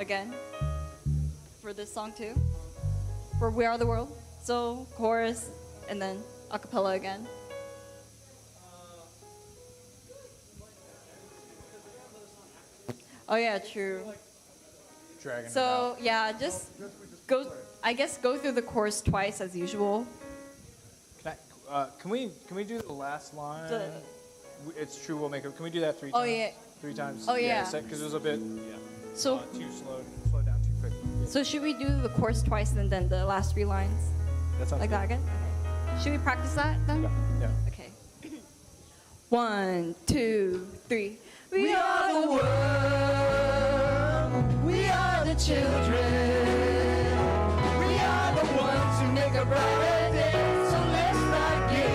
again for this song too. For We Are the World. So chorus and then a cappella again. Oh yeah, true. Dragging it So out. yeah, just go. I guess go through the chorus twice as usual. Can we do the last line? The- It's true. We'll make it. Can we do that 3 Oh, times? yeah. 3 times. Oh, yeah. Because it was a bit. So Too slow. Slow down too quick. so should we do the chorus twice and then the last 3 lines That sounds like good. that again? Okay. Should we practice that then? Yeah. Okay. 1, 2, 3. We are the world. We are the children. We are the ones who make a brighter day. So let's not give in.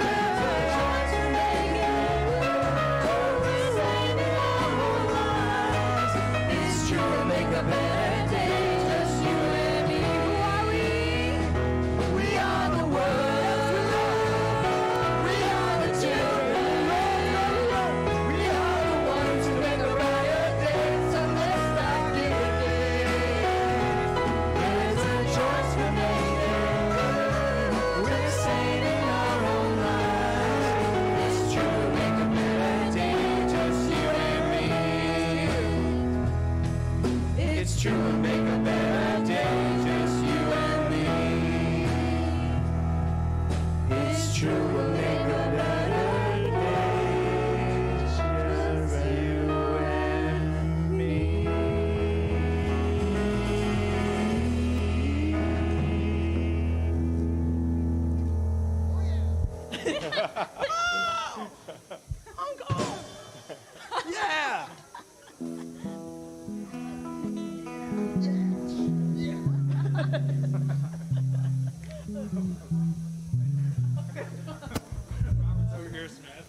There's a choice to make it. We're saving our lives. It's true to make a better day. Just you and me. Who are we? We are the world. We are the children. We are the ones who make a brighter day. So let's not give in. There's a choice we're making. We're saving our own lives. It's true to make a better day. Just you and me. It's true to make a better day. Just you and me. It's true to make a better day. Just you and me. Yeah. Over here, Smith.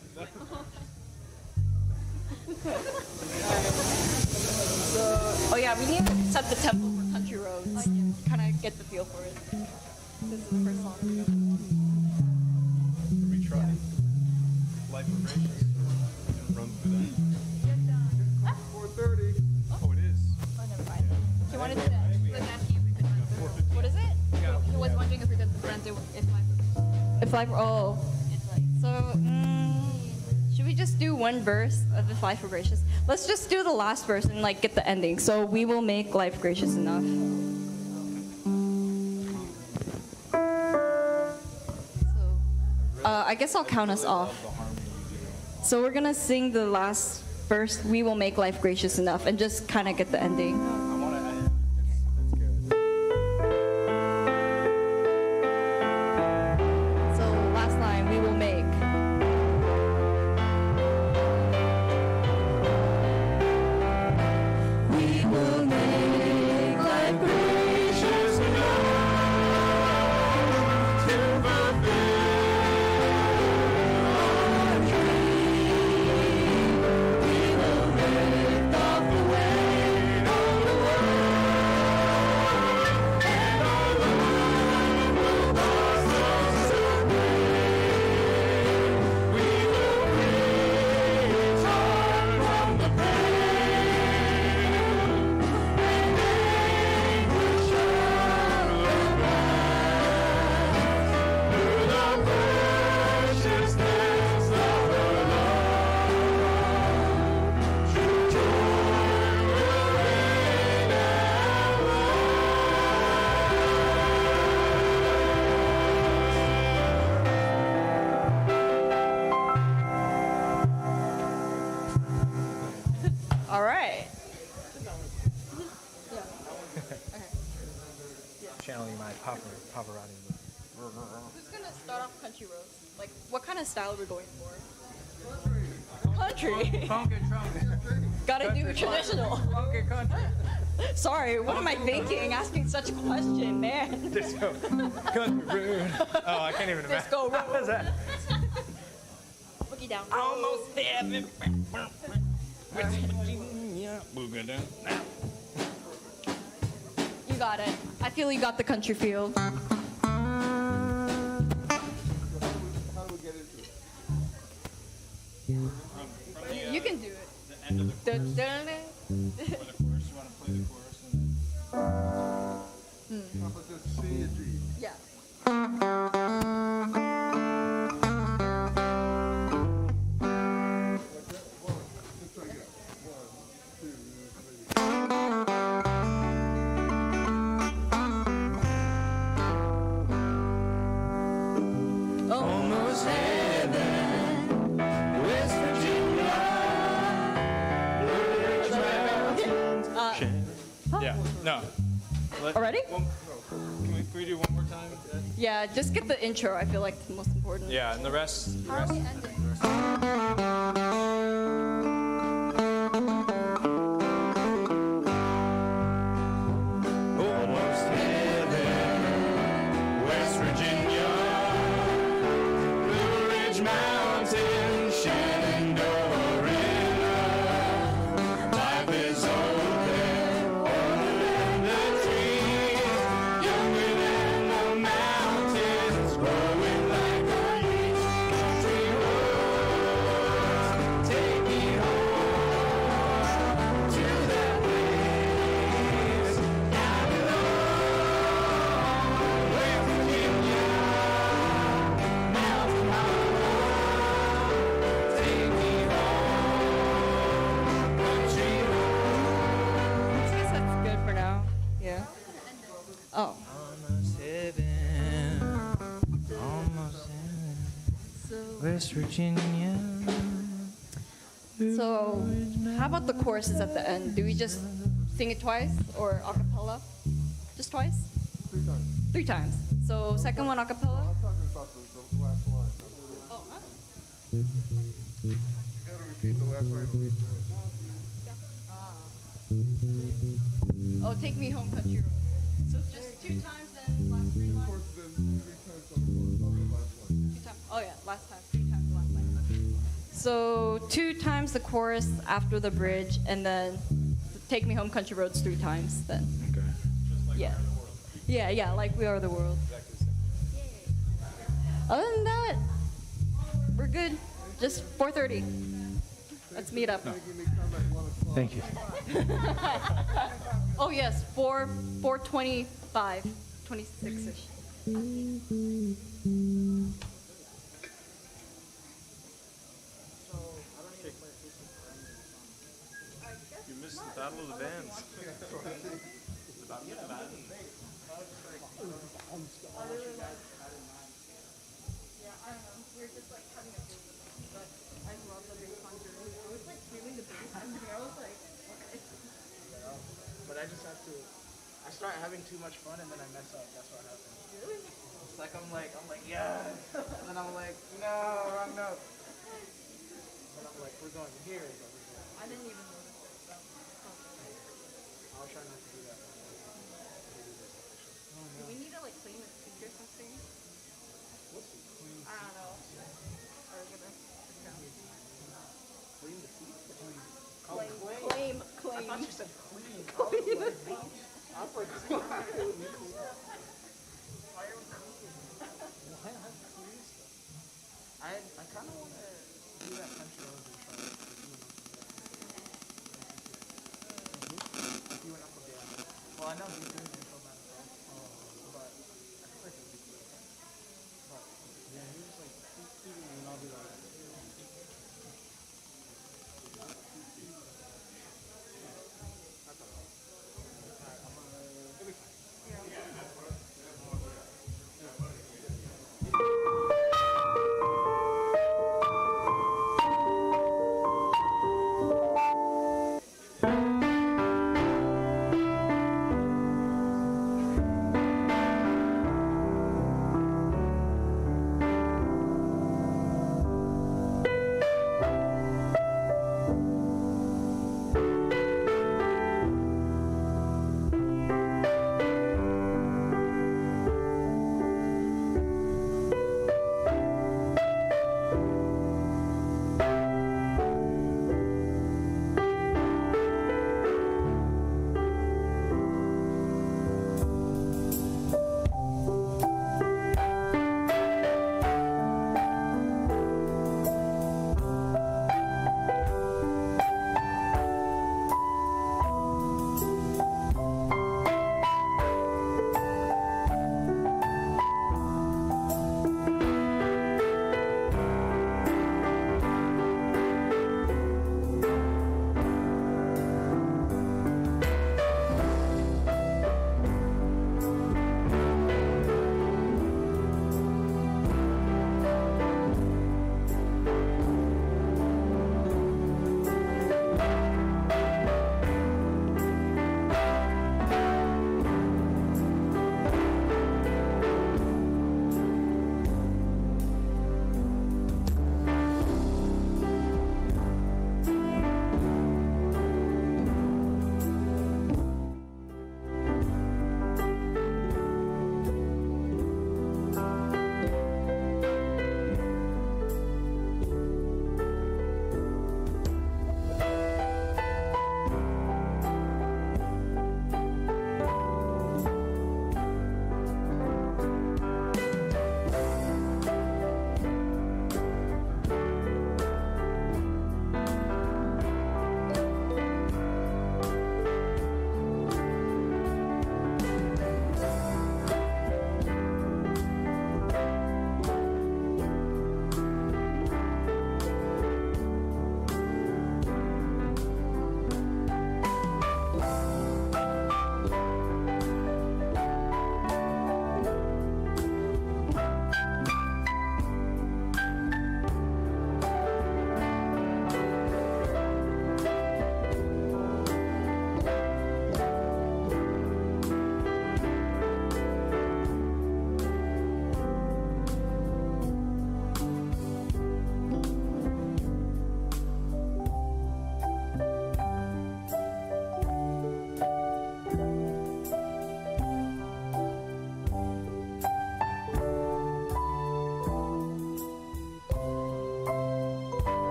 Oh yeah, we need to set the tempo for Country Roads. Kind of get the feel for it. This is the first song. We try. Life of gracious. Run through that. 4:30. Oh, it is. Oh, never mind. Do you want to do that? What is it? He was wondering if we could present it if life Oh. So, should we just do one verse of If Life Were Gracious? Let's just do the last verse and like get the ending. So we will make life gracious enough. So, I guess I'll count us off. So we're gonna sing the last verse. We will make life gracious enough, and just kind of get the ending. I want to. That's good. So last line, we will make. We will make life gracious enough to fulfill our dream. We will lift off the weight of the world, and our life will blossom so great. We will free its heart from the pain, and anguish of the past. Through the preciousness of her love, true joy will reign and All right. Channeling my Pavarotti. Who's gonna start off Country Roads? Like, what kind of style are we going for? Country. Funk and trunk. Gotta do traditional. Funk and country. Sorry, what am I thinking? Asking such a question, man. Disco. Country road. Oh, I can't even imagine. Disco road. What is that? Boogie down. Almost there. You got it. I feel you got the country feel. How do we get into it? You can do it. Yeah. No. Already? Can we do one more time? Yeah, just get the intro. I feel like it's the most important. Yeah, and the rest. How are we ending? Almost heaven, West Virginia, Blue Ridge Mountain, Shenandoah River. Life is open, older than the trees, younger than the mountains, growing like the leaves. Country roads, take me home to that place down below. West Virginia, mountain home, take me home, country roads. I guess that's good for now. Yeah. Oh. Almost heaven, almost heaven, West Virginia. So, how about the choruses at the end? Do we just sing it twice or a cappella? Just twice? 3 times. 3 times. So, second one a cappella? I'm talking about the last line. Oh, huh? You gotta repeat the last line. Oh, take me home, country road. So, just 2 times then last 3 Of lines? course, then 3 times on the last line. 2 times. Oh, yeah, last time. 3 times the last line. So, 2 times the chorus after the bridge, and then take me home, country roads 3 times then. Okay. Yeah. Yeah, like we are the world. Other than that, we're good. Just 4:30. Let's meet up. Thank you. Oh yes, 4:25, 26ish. You missed the Battle of the Bands. But I just have to. I start having too much fun and then I mess up. That's what happens. Really? It's like I'm like yeah, and then I'm like no, wrong note. And I'm like we're going here. But we're going. I didn't even notice it. I'll try not to do that. Do we need to like clean the speaker or something? What's the clean? I don't know. Are we gonna Clean the seat? Oh, claim? clean. I Claim. thought you said clean. I was like, I'm like, why are we clean? Why not clean stuff? I kind of want to do that country roads and try it. If you went up a bit. Well, I know he's doing the intro band as well. But I feel like it would be cool. But yeah, he was like, and I'll do that.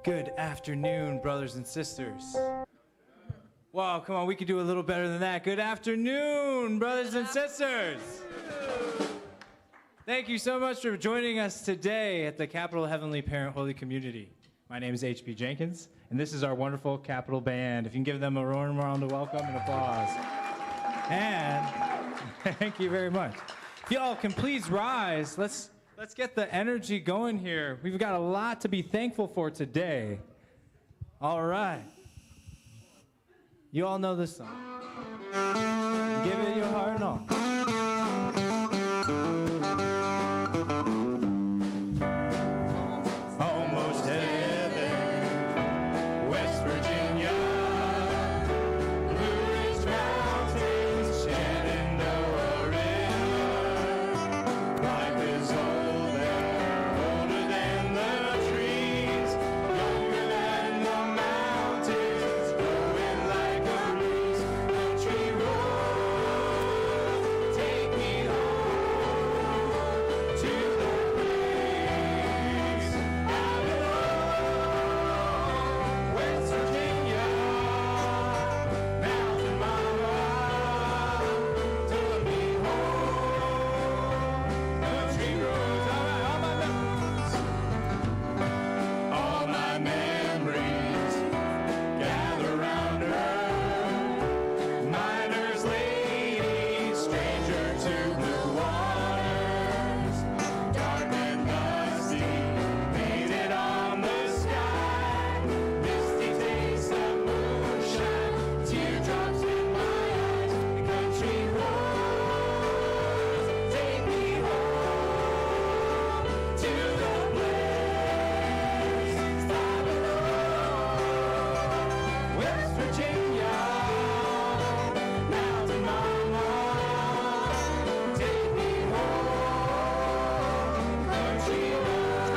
Good afternoon, brothers and sisters. Wow, come on, we could do a little better than that. Good afternoon, brothers and sisters. Thank you so much for joining us today at the Capital Heavenly Parent Holy Community. My name is HP Jenkins, and this is our wonderful Capital Band. If you can give them a warm round of welcome and applause. And thank you very much. If y'all can please rise, let's get the energy going here. We've got a lot to be thankful for today. All right. You all know this song. Give it your heart and all. Almost heaven, West Virginia, Blue Ridge Mountains, Shenandoah River. Life is older than the trees, younger than the mountains, growing like a breeze. Country road, take me home to the place I belong. West Virginia, mountain mama, took me home. Country roads, all my memories gather round her. Miner's lady, stranger to blue waters, dark and dusty, painted on the sky. Misty taste of moonshine, teardrops in my eyes. The country roads take me home to the place I belong. West Virginia, mountain mama, take me home. Country roads.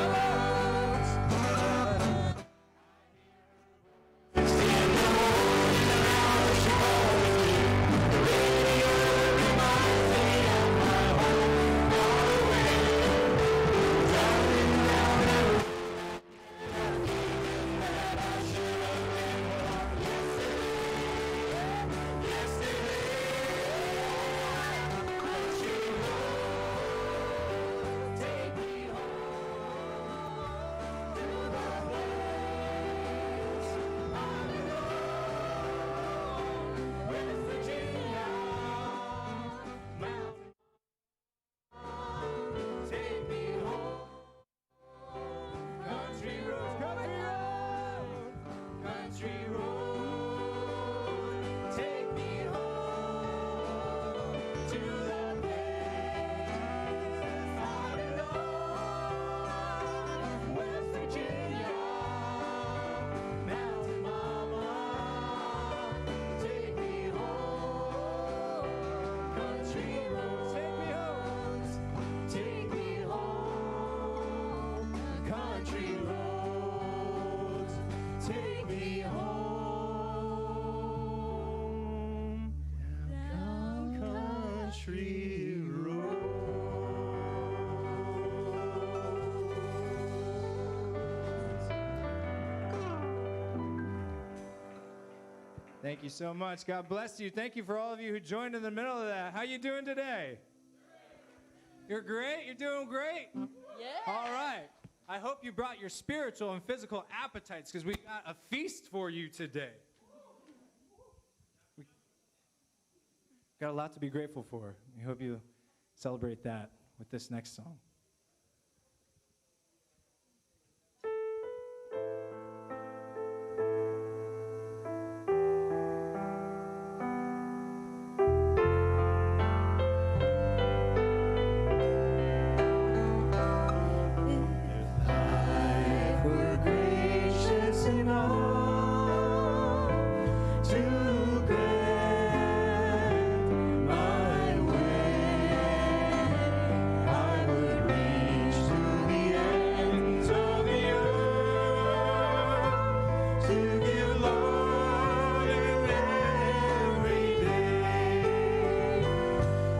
Take me home to the place I belong. West Virginia, mountain. Take me home. Country road, country road. Take me home to the place I belong. West Virginia, mountain mama, take me home. Country roads, take me home. Country roads, take me home. Country roads. Thank you so much. God bless you. Thank you for all of you who joined in the middle of that. How you doing today? You're great? You're doing great? Yeah. All right. I hope you brought your spiritual and physical appetites because we got a feast for you today. We got a lot to be grateful for. We hope you celebrate that with this next song. If we're gracious enough to grant my way, I would reach to the ends of the earth to give love in every day,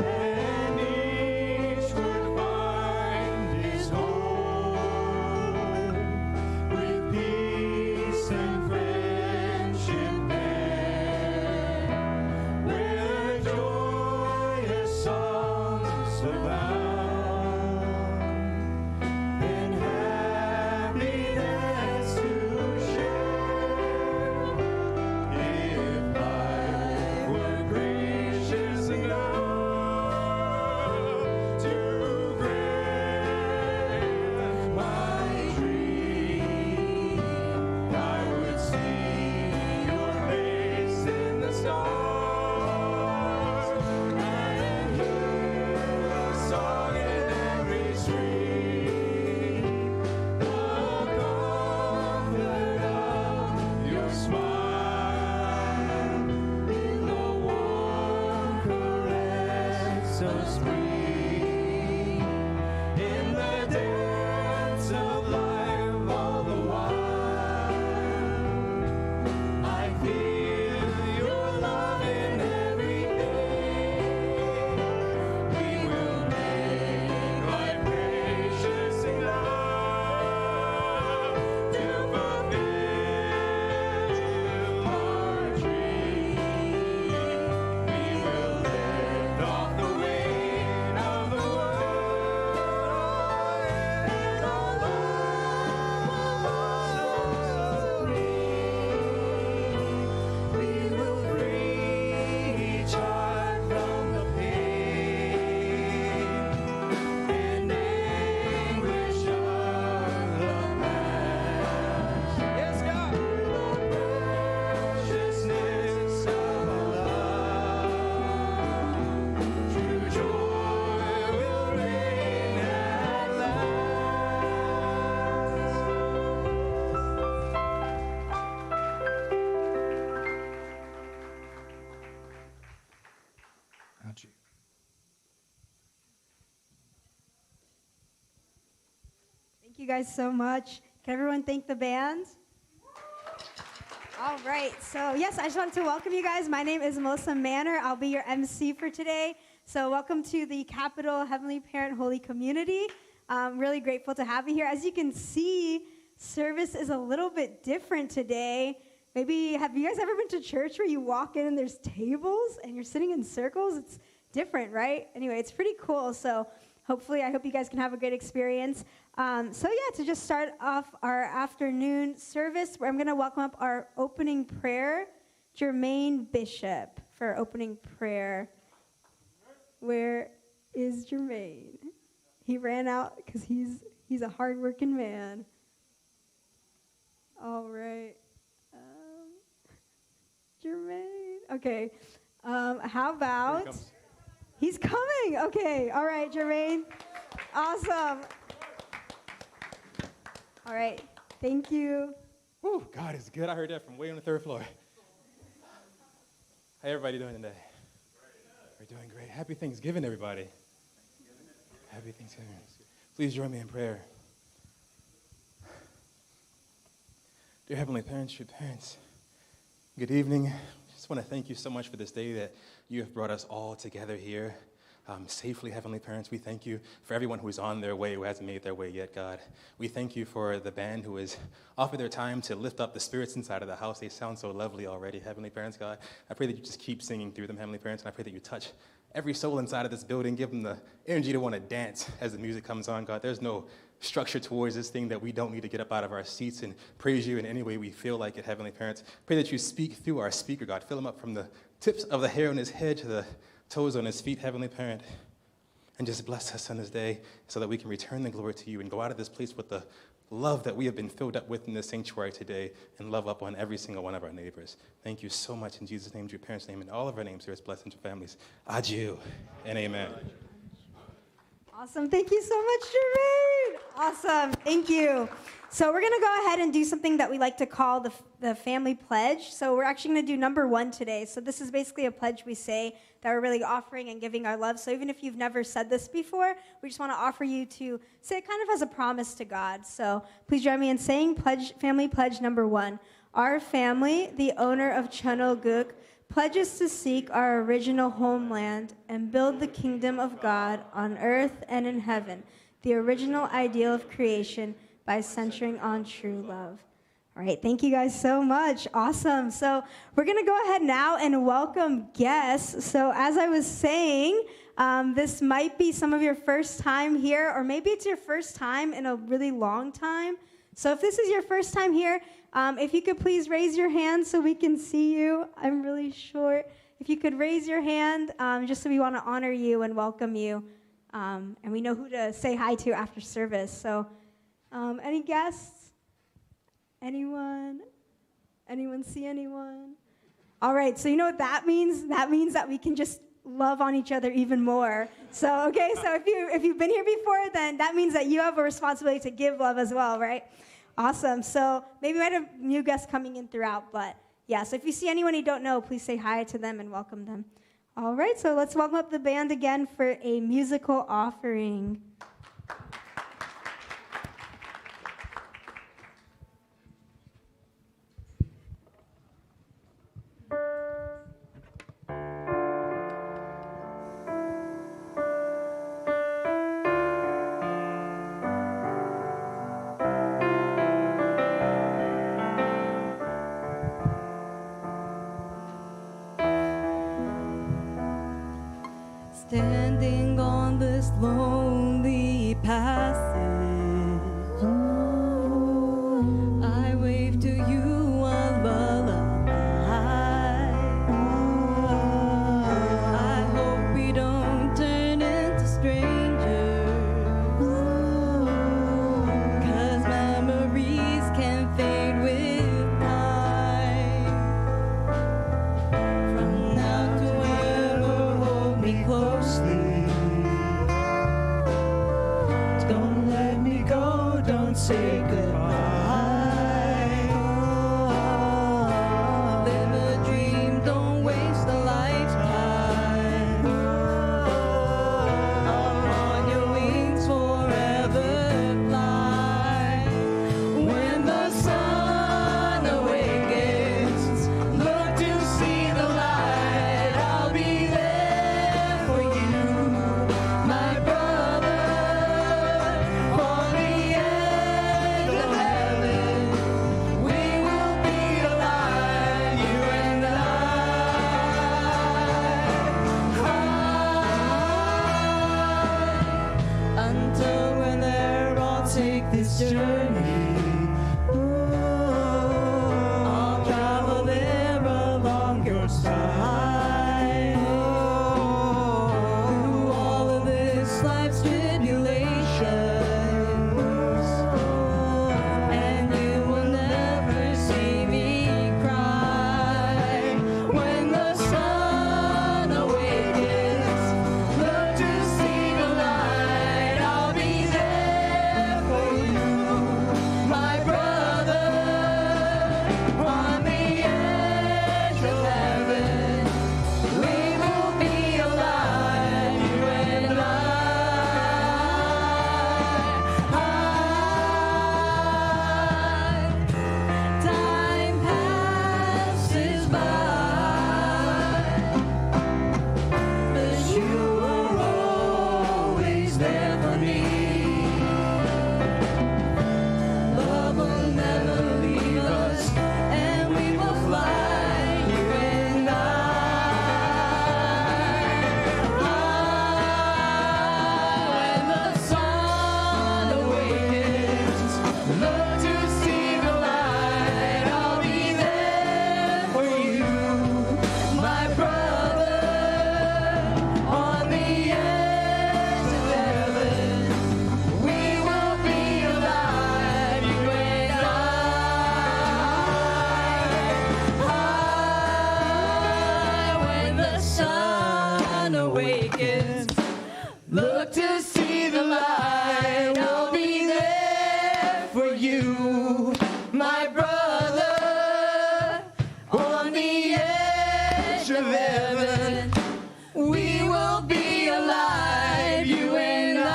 and each would find his home with peace. you guys so much. Can everyone thank the band? All right. So, yes, I just wanted to welcome you guys. My name is Melissa Manor. I'll be your MC for today. So, welcome to the Capital Heavenly Parent Holy Community. I'm really grateful to have you here. As you can see, service is a little bit different today. Maybe, have you guys ever been to church where you walk in and there's tables and you're sitting in circles? It's different, right? Anyway, it's pretty cool. So, hopefully, I hope you guys can have a great experience. To just start off our afternoon service, I'm going to welcome up our opening prayer, Jermaine Bishop, for opening prayer. Where is Jermaine? He ran out because he's a hardworking man. All right. Jermaine. Okay. How about... He's coming. Okay. All right, Jermaine. Awesome. All right. Thank you. Woo, God is good. I heard that from way on the third floor. How everybody doing today? We're doing great. Happy Thanksgiving, everybody. Happy Thanksgiving. Please join me in prayer. Dear Heavenly Parents, your parents, good evening. I just want to thank you so much for this day that you have brought us all together here safely, Heavenly Parents. We thank you for everyone who is on their way, who hasn't made their way yet, God. We thank you for the band who has offered their time to lift up the spirits inside of the house. They sound so lovely already, Heavenly Parents, God. I pray that you just keep singing through them, Heavenly Parents, and I pray that you touch every soul inside of this building. Give them the energy to want to dance as the music comes on, God. There's no structure towards this thing that we don't need to get up out of our seats and praise you in any way we feel like it, Heavenly Parents. Pray that you speak through our speaker, God. Fill him up from the tips of the hair on his head to the toes on his feet, Heavenly Parent. And just bless us on this day so that we can return the glory to you and go out of this place with the love that we have been filled up with in this sanctuary today and love up on every single one of our neighbors. Thank you so much in Jesus' name, your parents' name, and all of our names here as blessings and families. Adieu and amen. Awesome. Thank you so much, Jermaine. Awesome. Thank you. So we're going to go ahead and do something that we like to call the family pledge. So we're actually going to do number 1 today. So this is basically a pledge we say that we're really offering and giving our love. So even if you've never said this before, we just want to offer you to say it kind of as a promise to God. So please join me in saying family pledge number 1. Our family, the owner of Chunoguk, pledges to seek our original homeland and build the kingdom of God on earth and in heaven, the original ideal of creation, by centering on true love. All right, thank you guys so much. Awesome. So we're going to go ahead now and welcome guests. So as I was saying, this might be some of your first time here, or maybe it's your first time in a really long time. So if this is your first time here, if you could please raise your hand so we can see you. I'm really short. If you could raise your hand, just so we want to honor you and welcome you. And we know who to say hi to after service. So any guests? Anyone? Anyone see anyone? All right, so you know what that means? That means that we can just love on each other even more. So, okay, so if you've been here before, then that means that you have a responsibility to give love as well, right? Awesome. So maybe we might have new guests coming in throughout, but yeah, so if you see anyone you don't know, please say hi to them and welcome them. All right, so let's welcome up the band again for a musical offering. Standing on this lonely passage, I wave to you a lullaby. I hope we don't turn into strangers, 'cause memories can fade with time. From now to ever, hold me closely. of heaven. We will be alive, you and I.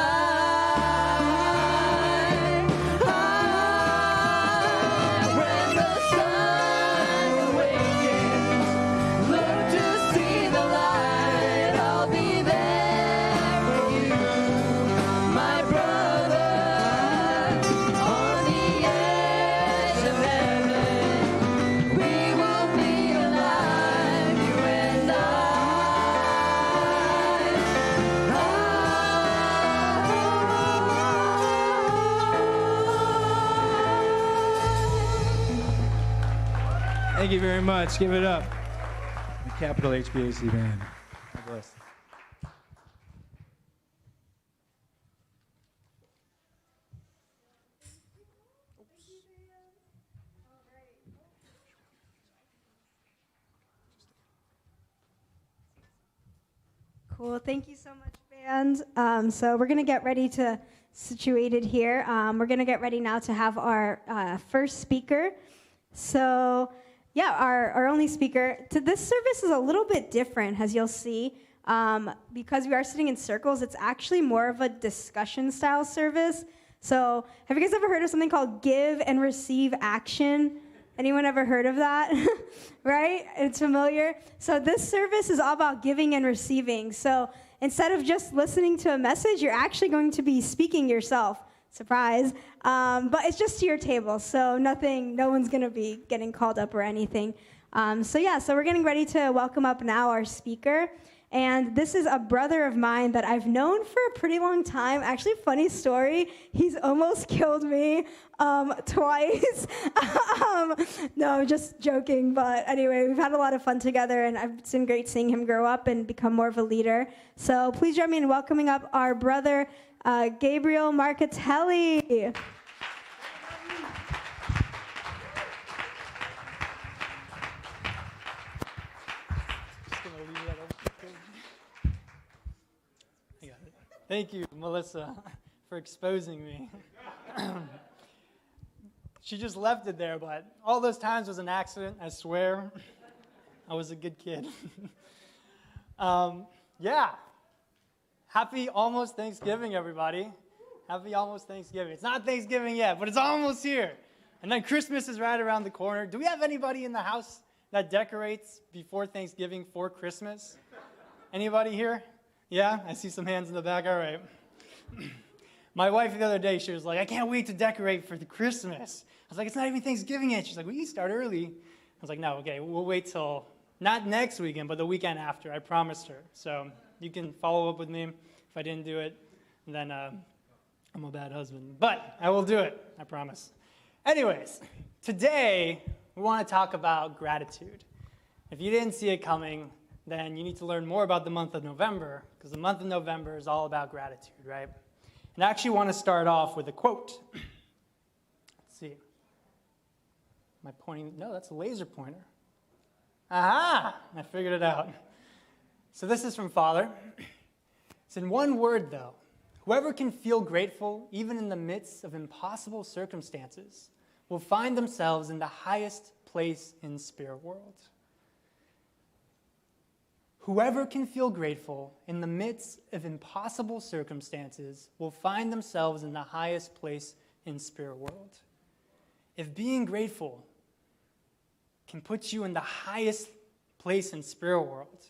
When the sun awakens, look to see the light. I'll be there with you, my brother, on the edge of heaven. We will be alive, you and I. Thank you very much. Give it up. The Capital HPHC Band. God bless. Cool. Thank you so much, band. So we're going to get ready to situate it here. We're going to get ready now to have our first speaker. So, yeah, our only speaker. This service is a little bit different, as you'll see. Because we are sitting in circles, it's actually more of a discussion-style service. So have you guys ever heard of something called give and receive action? Anyone ever heard of that? Right? It's familiar. So this service is all about giving and receiving. So instead of just listening to a message, you're actually going to be speaking yourself. Surprise. But it's just to your table. So no one's going to be getting called up or anything. So we're getting ready to welcome up now our speaker. And this is a brother of mine that I've known for a pretty long time. Actually, funny story, he's almost killed me twice. No, just joking. But anyway, we've had a lot of fun together, and it's been great seeing him grow up and become more of a leader. So please join me in welcoming up our brother, Gabriel Marcatelli. Thank you, Melissa, for exposing me. She just left it there, but all those times was an accident, I swear. I was a good kid. Happy almost Thanksgiving, everybody. Happy almost Thanksgiving. It's not Thanksgiving yet, but it's almost here. And then Christmas is right around the corner. Do we have anybody in the house that decorates before Thanksgiving for Christmas? Anybody here? Yeah, I see some hands in the back. All right. My wife the other day, she was like, I can't wait to decorate for the Christmas. I was like, it's not even Thanksgiving yet. She's like, we can start early. I was like, no, okay, we'll wait till, not next weekend, but the weekend after. I promised her. So you can follow up with me. If I didn't do it, then I'm a bad husband. But I will do it, I promise. Anyways, today we want to talk about gratitude. If you didn't see it coming, then you need to learn more about the month of November, because the month of November is all about gratitude, right? And I actually want to start off with a quote. Let's see. Am I pointing? No, that's a laser pointer. Aha! I figured it out. So this is from Father. It's in one word, though. Whoever can feel grateful, even in the midst of impossible circumstances, will find themselves in the highest place in the spirit world. Whoever can feel grateful in the midst of impossible circumstances will find themselves in the highest place in spirit world. If being grateful can put you in the highest place in spirit world,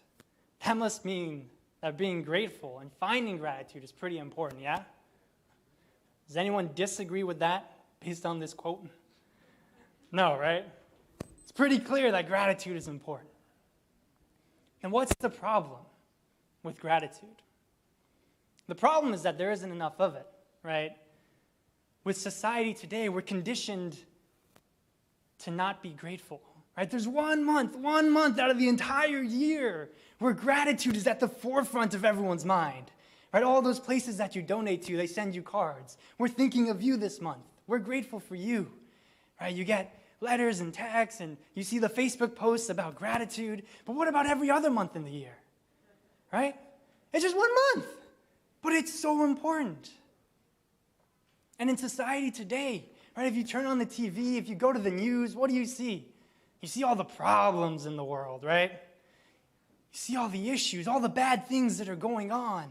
that must mean that being grateful and finding gratitude is pretty important, yeah? Does anyone disagree with that based on this quote? No, right? It's pretty clear that gratitude is important. And what's the problem with gratitude? The problem is that there isn't enough of it, right? With society today, we're conditioned to not be grateful, right? There's one month out of the entire year where gratitude is at the forefront of everyone's mind, right? All those places that you donate to, they send you cards. We're thinking of you this month. We're grateful for you, right? You get letters and texts, and you see the Facebook posts about gratitude, but what about every other month in the year, right? It's just 1 month, but it's so important. And in society today, right, if you turn on the TV, if you go to the news, what do? You see all the problems in the world, right? You see all the issues, all the bad things that are going on.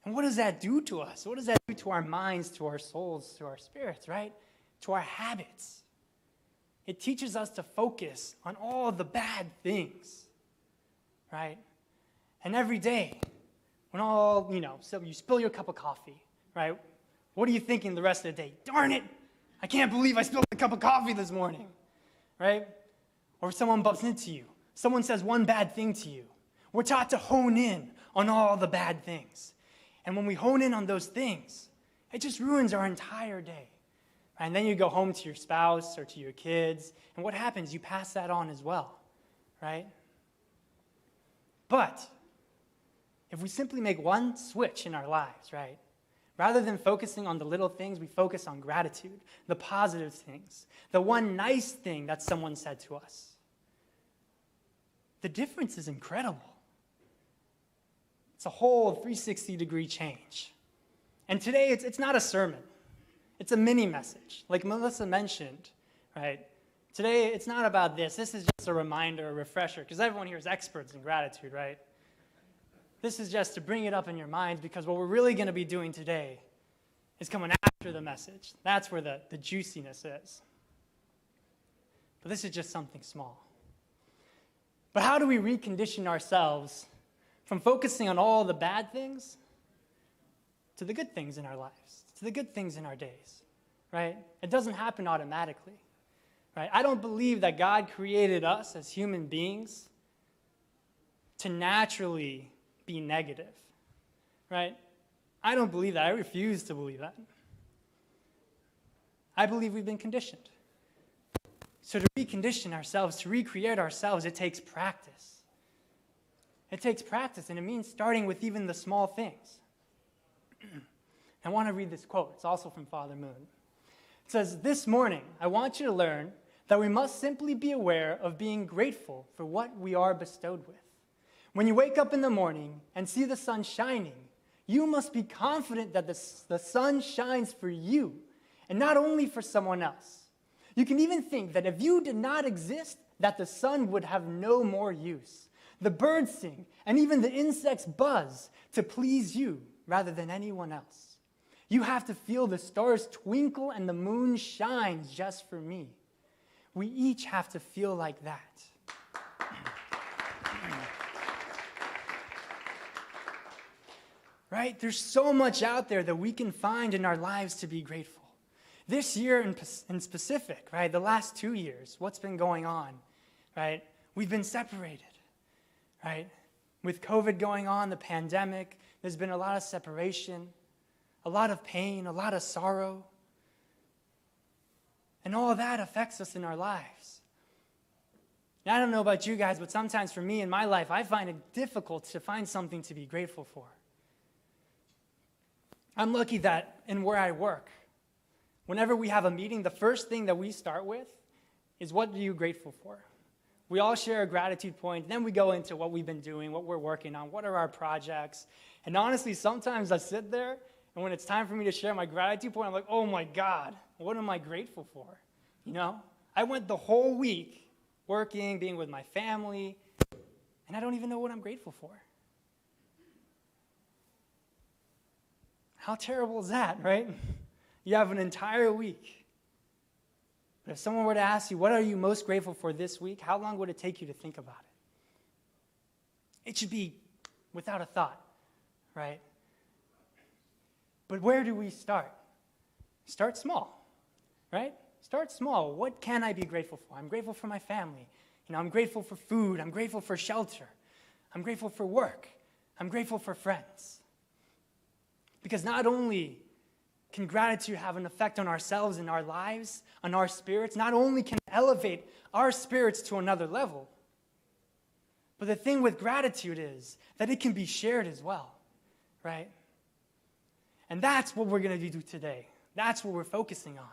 And what does that do to us? What does that do to our minds, to our souls, to our spirits, right? To our habits. It teaches us to focus on all the bad things, right? And every day, when so you spill your cup of coffee, right? What are you thinking the rest of the day? Darn it, I can't believe I spilled a cup of coffee this morning, right? Or someone bumps into you. Someone says one bad thing to you. We're taught to hone in on all the bad things. And when we hone in on those things, it just ruins our entire day. And then you go home to your spouse or to your kids, and what happens? You pass that on as well, right? But if we simply make one switch in our lives, right? Rather than focusing on the little things, we focus on gratitude, the positive things, the one nice thing that someone said to us. The difference is incredible. It's a whole 360-degree change. And today, it's not a sermon. It's a mini message, like Melissa mentioned, right? Today, it's not about this. This is just a reminder, a refresher, because everyone here is experts in gratitude, right? This is just to bring it up in your minds, because what we're really going to be doing today is coming after the message. That's where the juiciness is. But this is just something small. But how do we recondition ourselves from focusing on all the bad things to the good things in our lives, to the good things in our days, right? It doesn't happen automatically, right? I don't believe that God created us as human beings to naturally be negative, right? I don't believe that. I refuse to believe that. I believe we've been conditioned. So to recondition ourselves, to recreate ourselves, it takes practice. It takes practice, and it means starting with even the small things. I want to read this quote. It's also from Father Moon. It says, "This morning, I want you to learn that we must simply be aware of being grateful for what we are bestowed with. When you wake up in the morning and see the sun shining, you must be confident that the sun shines for you and not only for someone else. You can even think that if you did not exist, that the sun would have no more use. The birds sing, and even the insects buzz to please you rather than anyone else. You have to feel the stars twinkle and the moon shines just for me. We each have to feel like that." Right? There's so much out there that we can find in our lives to be grateful. This year in specific, right, the last 2 years, what's been going on, right? We've been separated, right? With COVID going on, the pandemic, there's been a lot of separation, a lot of pain, a lot of sorrow. And all of that affects us in our lives. And I don't know about you guys, but sometimes for me in my life, I find it difficult to find something to be grateful for. I'm lucky that in where I work, whenever we have a meeting, the first thing that we start with is, what are you grateful for? We all share a gratitude point, then we go into what we've been doing, what we're working on, what are our projects. And honestly, sometimes I sit there, and when it's time for me to share my gratitude point, I'm like, oh my God, what am I grateful for? You know, I went the whole week working, being with my family, and I don't even know what I'm grateful for. How terrible is that, right? You have an entire week. But if someone were to ask you, what are you most grateful for this week, how long would it take you to think about it? It should be without a thought, right? But where do we start? Start small, right? Start small. What can I be grateful for? I'm grateful for my family. You know, I'm grateful for food. I'm grateful for shelter. I'm grateful for work. I'm grateful for friends. Because not only can gratitude have an effect on ourselves and our lives, on our spirits, not only can it elevate our spirits to another level, but the thing with gratitude is that it can be shared as well, right? And that's what we're going to do today. That's what we're focusing on.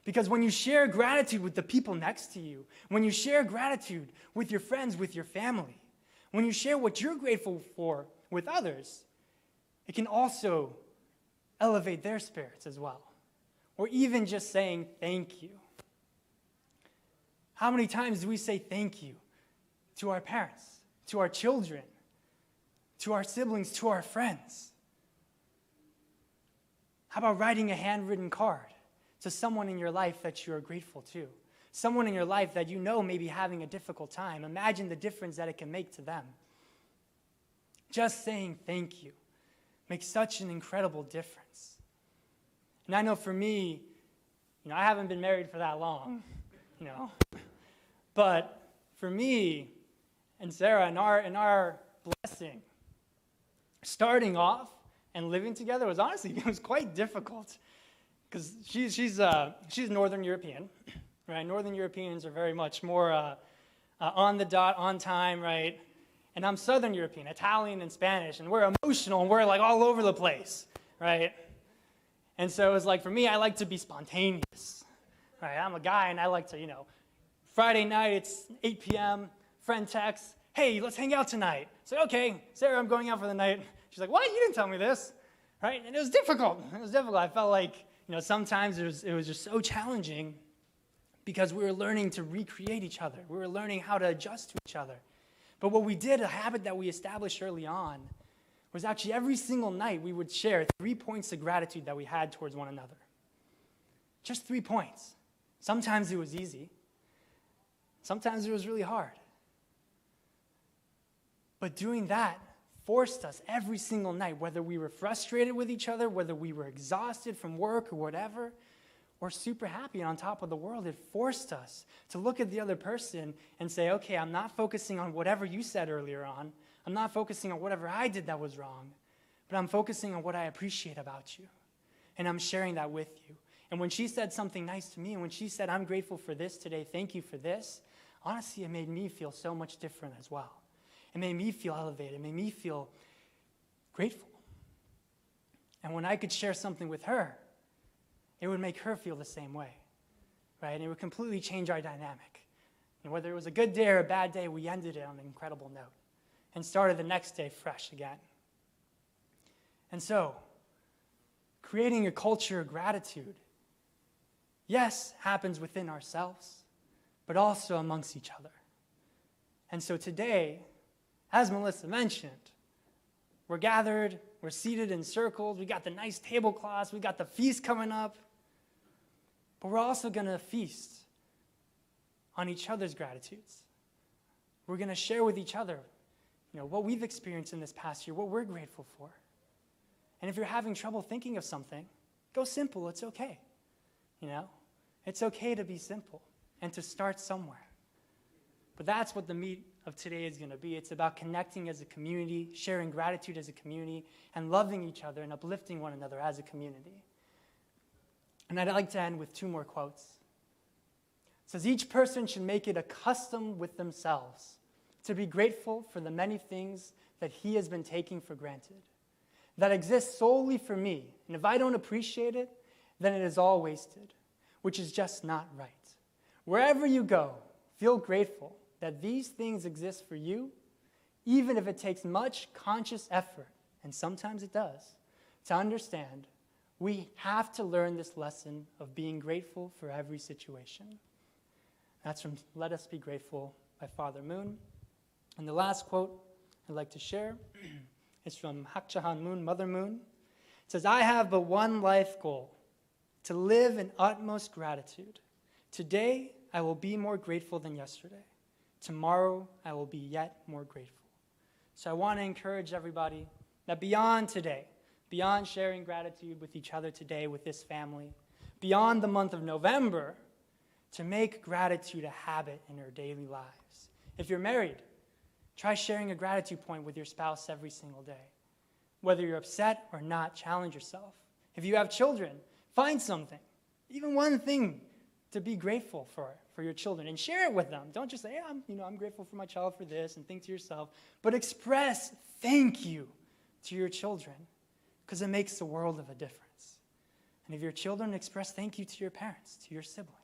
Because when you share gratitude with the people next to you, when you share gratitude with your friends, with your family, when you share what you're grateful for with others, it can also elevate their spirits as well. Or even just saying thank you. How many times do we say thank you to our parents, to our children, to our siblings, to our friends? How about writing a handwritten card to someone in your life that you are grateful to? Someone in your life that you know may be having a difficult time. Imagine the difference that it can make to them. Just saying thank you makes such an incredible difference. And I know for me, I haven't been married for that long, but for me and Sarah, in our blessing, starting off and living together was honestly, it was quite difficult, because she's Northern European, right? Northern Europeans are very much more on the dot, on time, right? And I'm Southern European, Italian and Spanish, and we're emotional, and we're like all over the place, right? And so it was like, for me, I like to be spontaneous, right? I'm a guy, and I like to, Friday night, it's 8 p.m., friend texts, hey, let's hang out tonight. It's like, okay, Sarah, I'm going out for the night. She's like, what? You didn't tell me this, right? And it was difficult. I felt like, sometimes it was just so challenging because we were learning to recreate each other. We were learning how to adjust to each other. But what we did, a habit that we established early on, was actually every single night we would share 3 points of gratitude that we had towards one another. Just 3 points. Sometimes it was easy. Sometimes it was really hard. But doing that forced us every single night, whether we were frustrated with each other, whether we were exhausted from work or whatever, or super happy and on top of the world, it forced us to look at the other person and say, okay, I'm not focusing on whatever you said earlier on. I'm not focusing on whatever I did that was wrong, but I'm focusing on what I appreciate about you. And I'm sharing that with you. And when she said something nice to me, and when she said, I'm grateful for this today, thank you for this, honestly, it made me feel so much different as well. It made me feel elevated. It made me feel grateful. And when I could share something with her, it would make her feel the same way, right? And it would completely change our dynamic. And whether it was a good day or a bad day, we ended it on an incredible note and started the next day fresh again. And so, creating a culture of gratitude, yes, happens within ourselves, but also amongst each other. And so today, as Melissa mentioned, we're gathered, we're seated in circles, we got the nice tablecloths, we got the feast coming up, but we're also going to feast on each other's gratitudes. We're going to share with each other, what we've experienced in this past year, what we're grateful for. And if you're having trouble thinking of something, go simple, it's okay. It's okay to be simple and to start somewhere. But that's what the meat of today is going to be. It's about connecting as a community, sharing gratitude as a community, and loving each other and uplifting one another as a community. And I'd like to end with 2 more quotes. It says, each person should make it a custom with themselves to be grateful for the many things that he has been taking for granted, that exist solely for me. And if I don't appreciate it, then it is all wasted, which is just not right. Wherever you go, feel grateful that these things exist for you, even if it takes much conscious effort, and sometimes it does, to understand. We have to learn this lesson of being grateful for every situation. That's from Let Us Be Grateful by Father Moon. And the last quote I'd like to share is from Hakchahan Moon, Mother Moon. It says, I have but one life goal, to live in utmost gratitude. Today, I will be more grateful than yesterday. Tomorrow, I will be yet more grateful. So I want to encourage everybody that beyond today, beyond sharing gratitude with each other today, with this family, beyond the month of November, to make gratitude a habit in our daily lives. If you're married, try sharing a gratitude point with your spouse every single day. Whether you're upset or not, challenge yourself. If you have children, find something, even one thing to be grateful for your children, and share it with them. Don't just say, yeah, I'm grateful for my child for this, and think to yourself, but express thank you to your children, because it makes the world of a difference. And if your children, express thank you to your parents, to your siblings.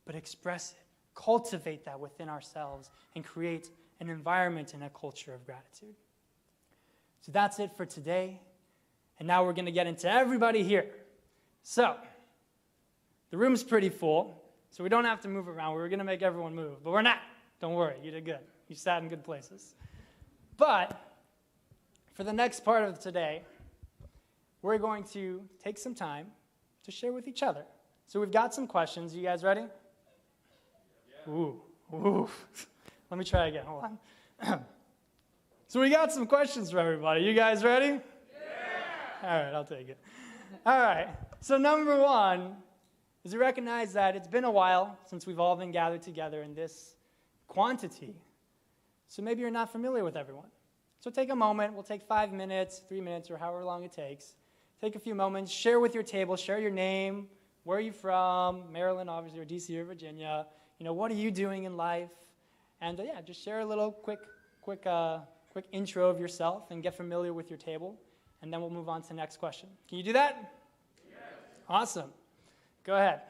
But express it, cultivate that within ourselves, and create an environment and a culture of gratitude. So that's it for today. And now we're going to get into everybody here. So, the room's pretty full, so we don't have to move around. We were going to make everyone move, but we're not. Don't worry, you did good. You sat in good places. But for the next part of today, we're going to take some time to share with each other. So we've got some questions. You guys ready? Yeah. Ooh. Let me try again. Hold on. So we got some questions for everybody. You guys ready? Yeah. All right, I'll take it. All right. So number one is to recognize that it's been a while since we've all been gathered together in this quantity. So maybe you're not familiar with everyone. So take a moment. We'll take 5 minutes, 3 minutes, or however long it takes. Take a few moments. Share with your table. Share your name. Where are you from? Maryland, obviously, or D.C. or Virginia. What are you doing in life? And yeah, just share a little quick intro of yourself and get familiar with your table. And then we'll move on to the next question. Can you do that? Yes. Awesome. Go ahead.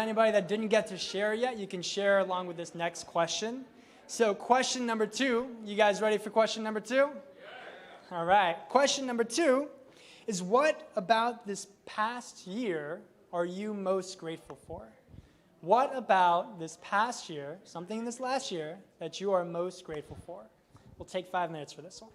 anybody that didn't get to share yet, you can share along with this next question. So question number 2, you guys ready for question number 2? All right. Question number 2 is, what about this past year are you most grateful for? What about this past year, something in this last year, that you are most grateful for? We'll take 5 minutes for this one.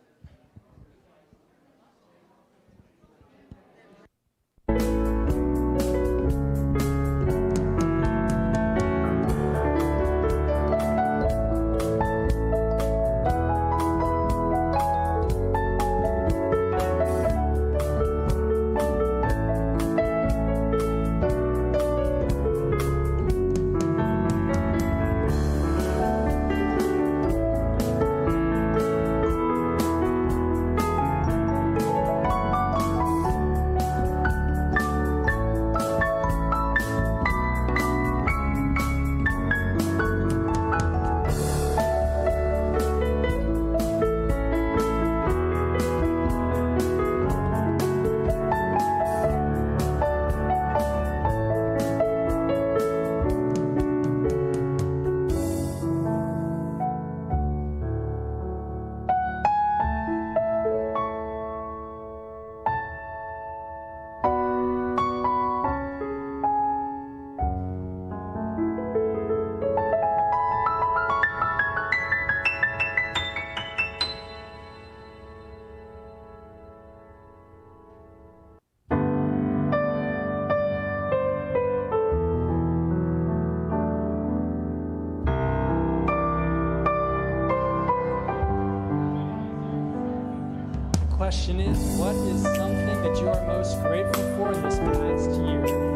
Question is, what is something that you are most grateful for this past year?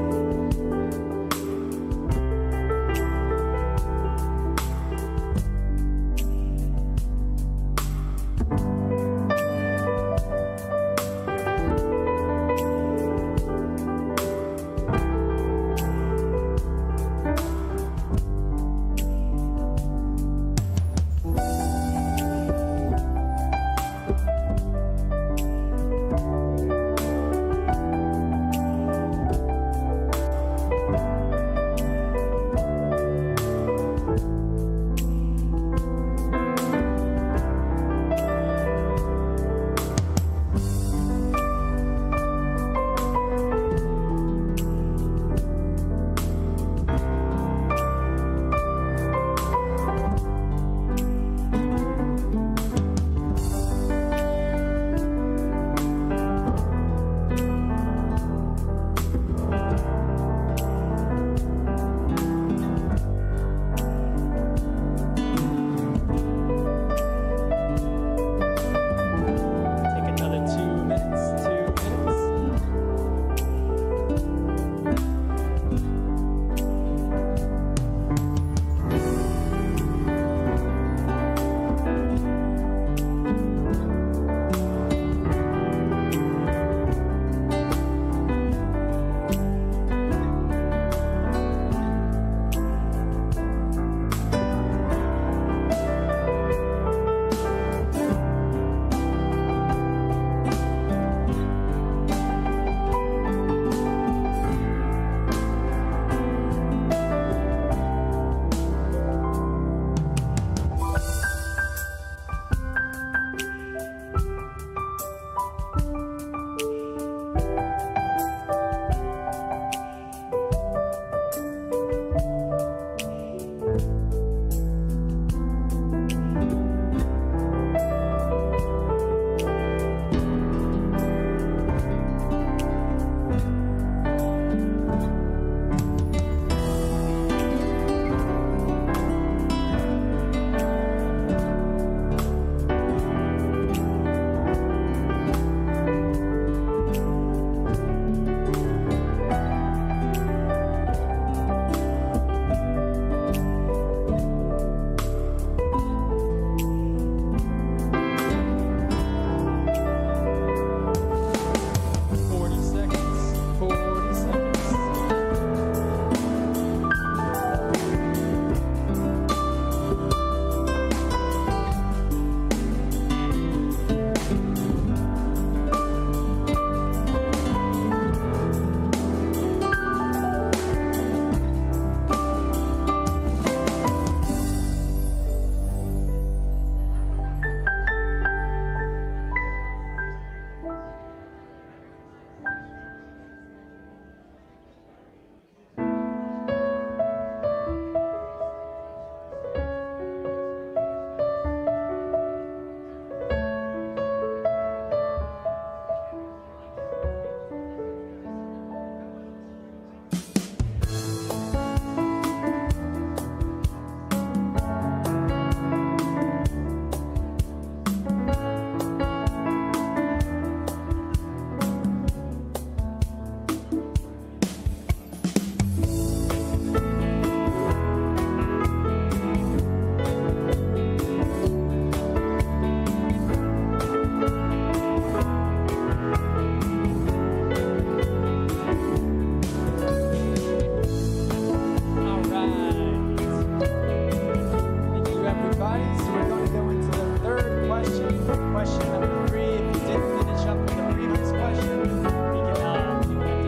question number 3. If you didn't finish up with the previous question, you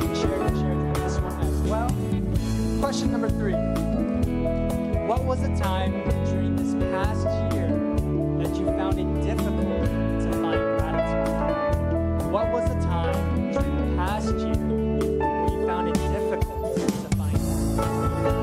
can share this one as well. Question number 3. What was a time during this past year that you found it difficult to find gratitude? What was a time during the past year where you found it difficult to find gratitude?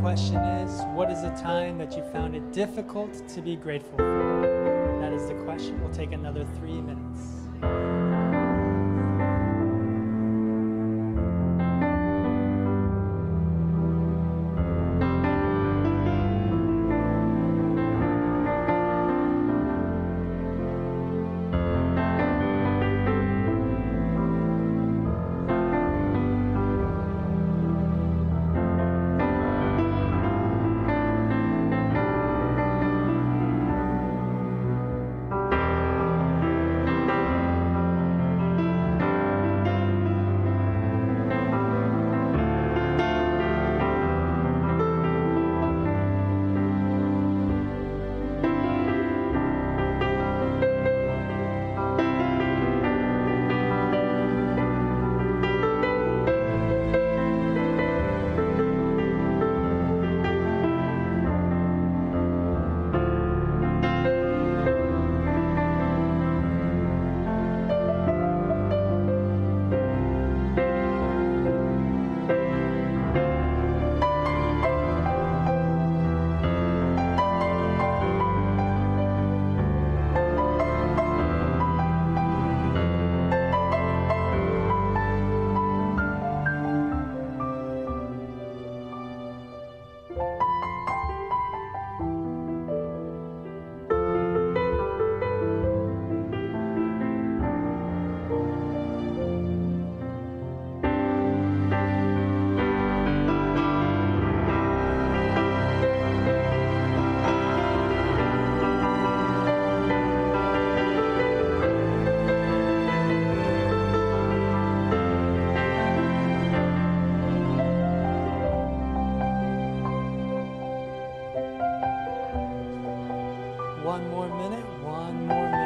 Question is, what is a time that you found it difficult to be grateful for? That is the question. We'll take another 3 minutes. One more minute, one more minute.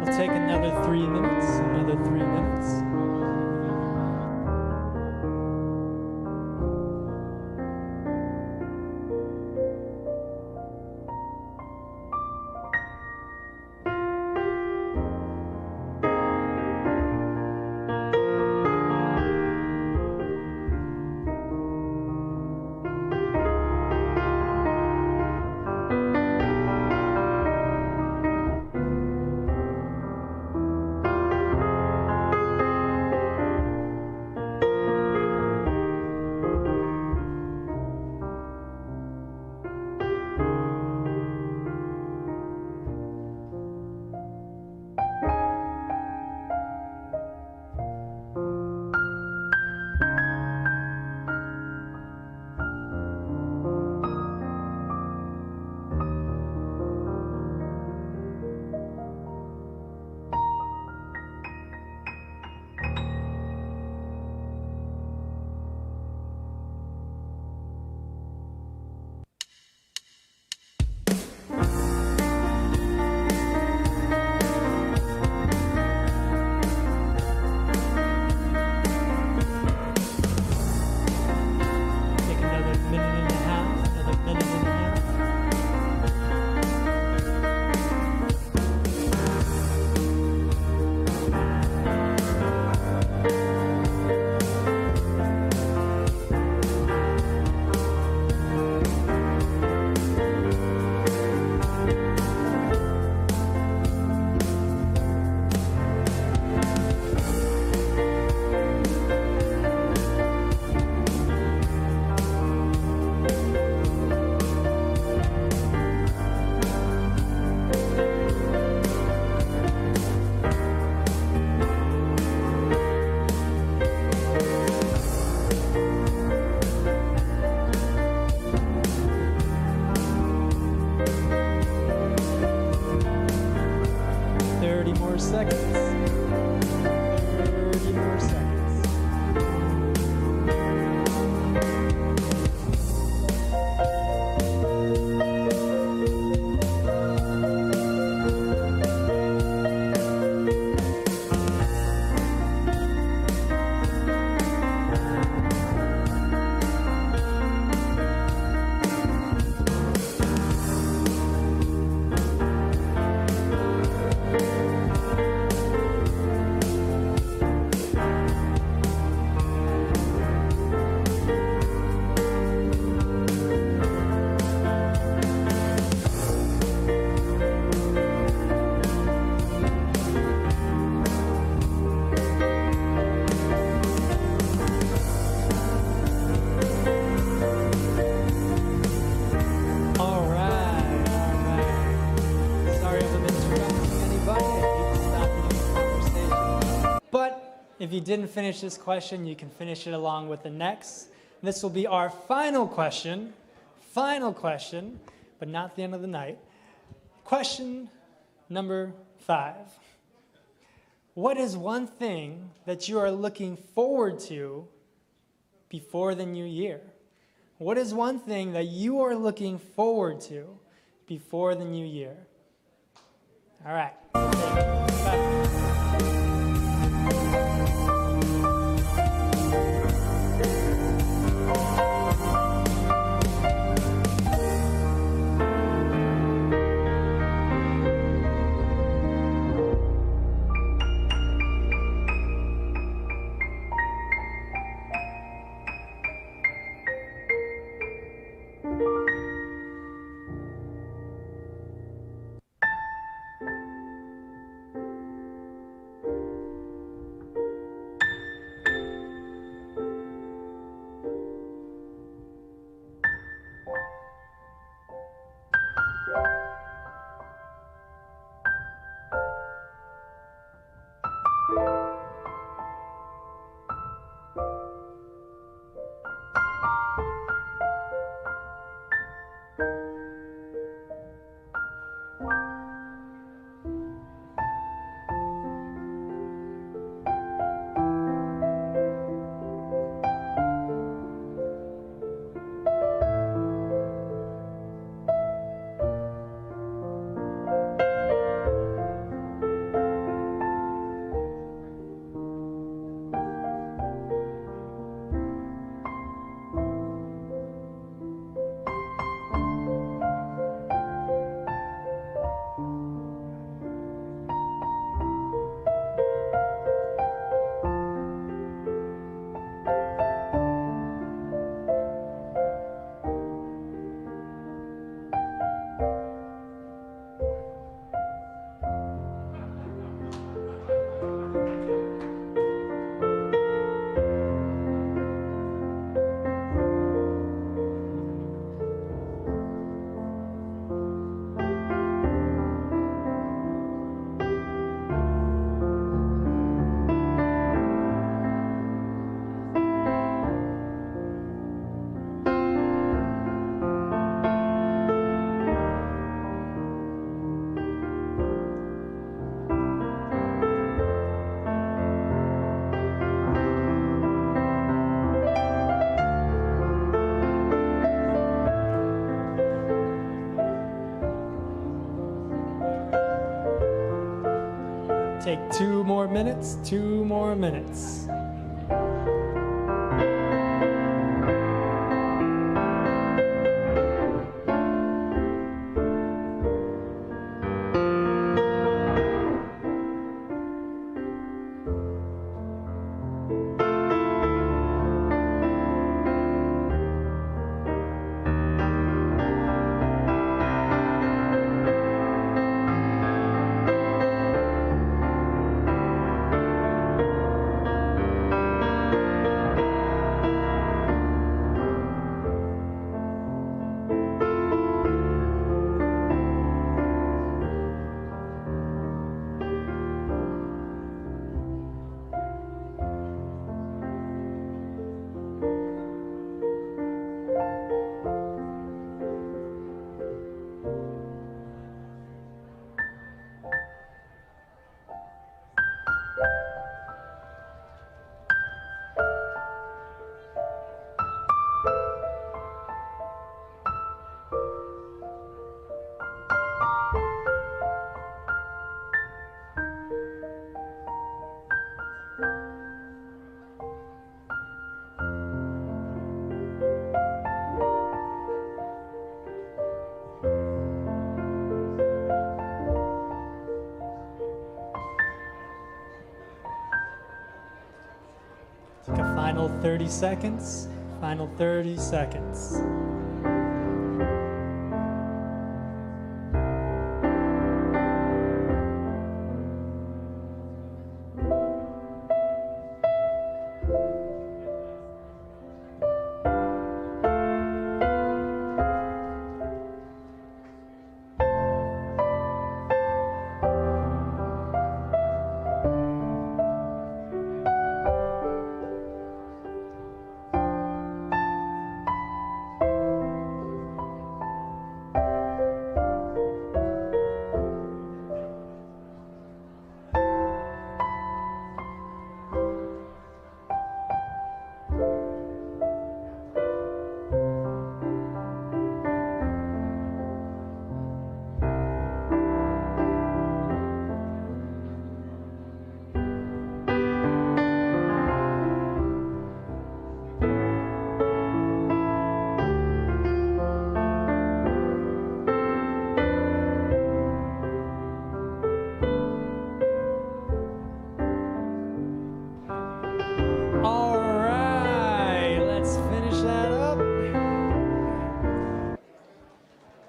We'll take another 3 minutes, another 3 minutes. If you didn't finish this question, you can finish it along with the next. This will be our final question, but not the end of the night. Question number 5. What is one thing that you are looking forward to before the new year? What is one thing that you are looking forward to before the new year? All right. Take 2 more minutes, 2 more minutes. Take a final 30 seconds. Final 30 seconds.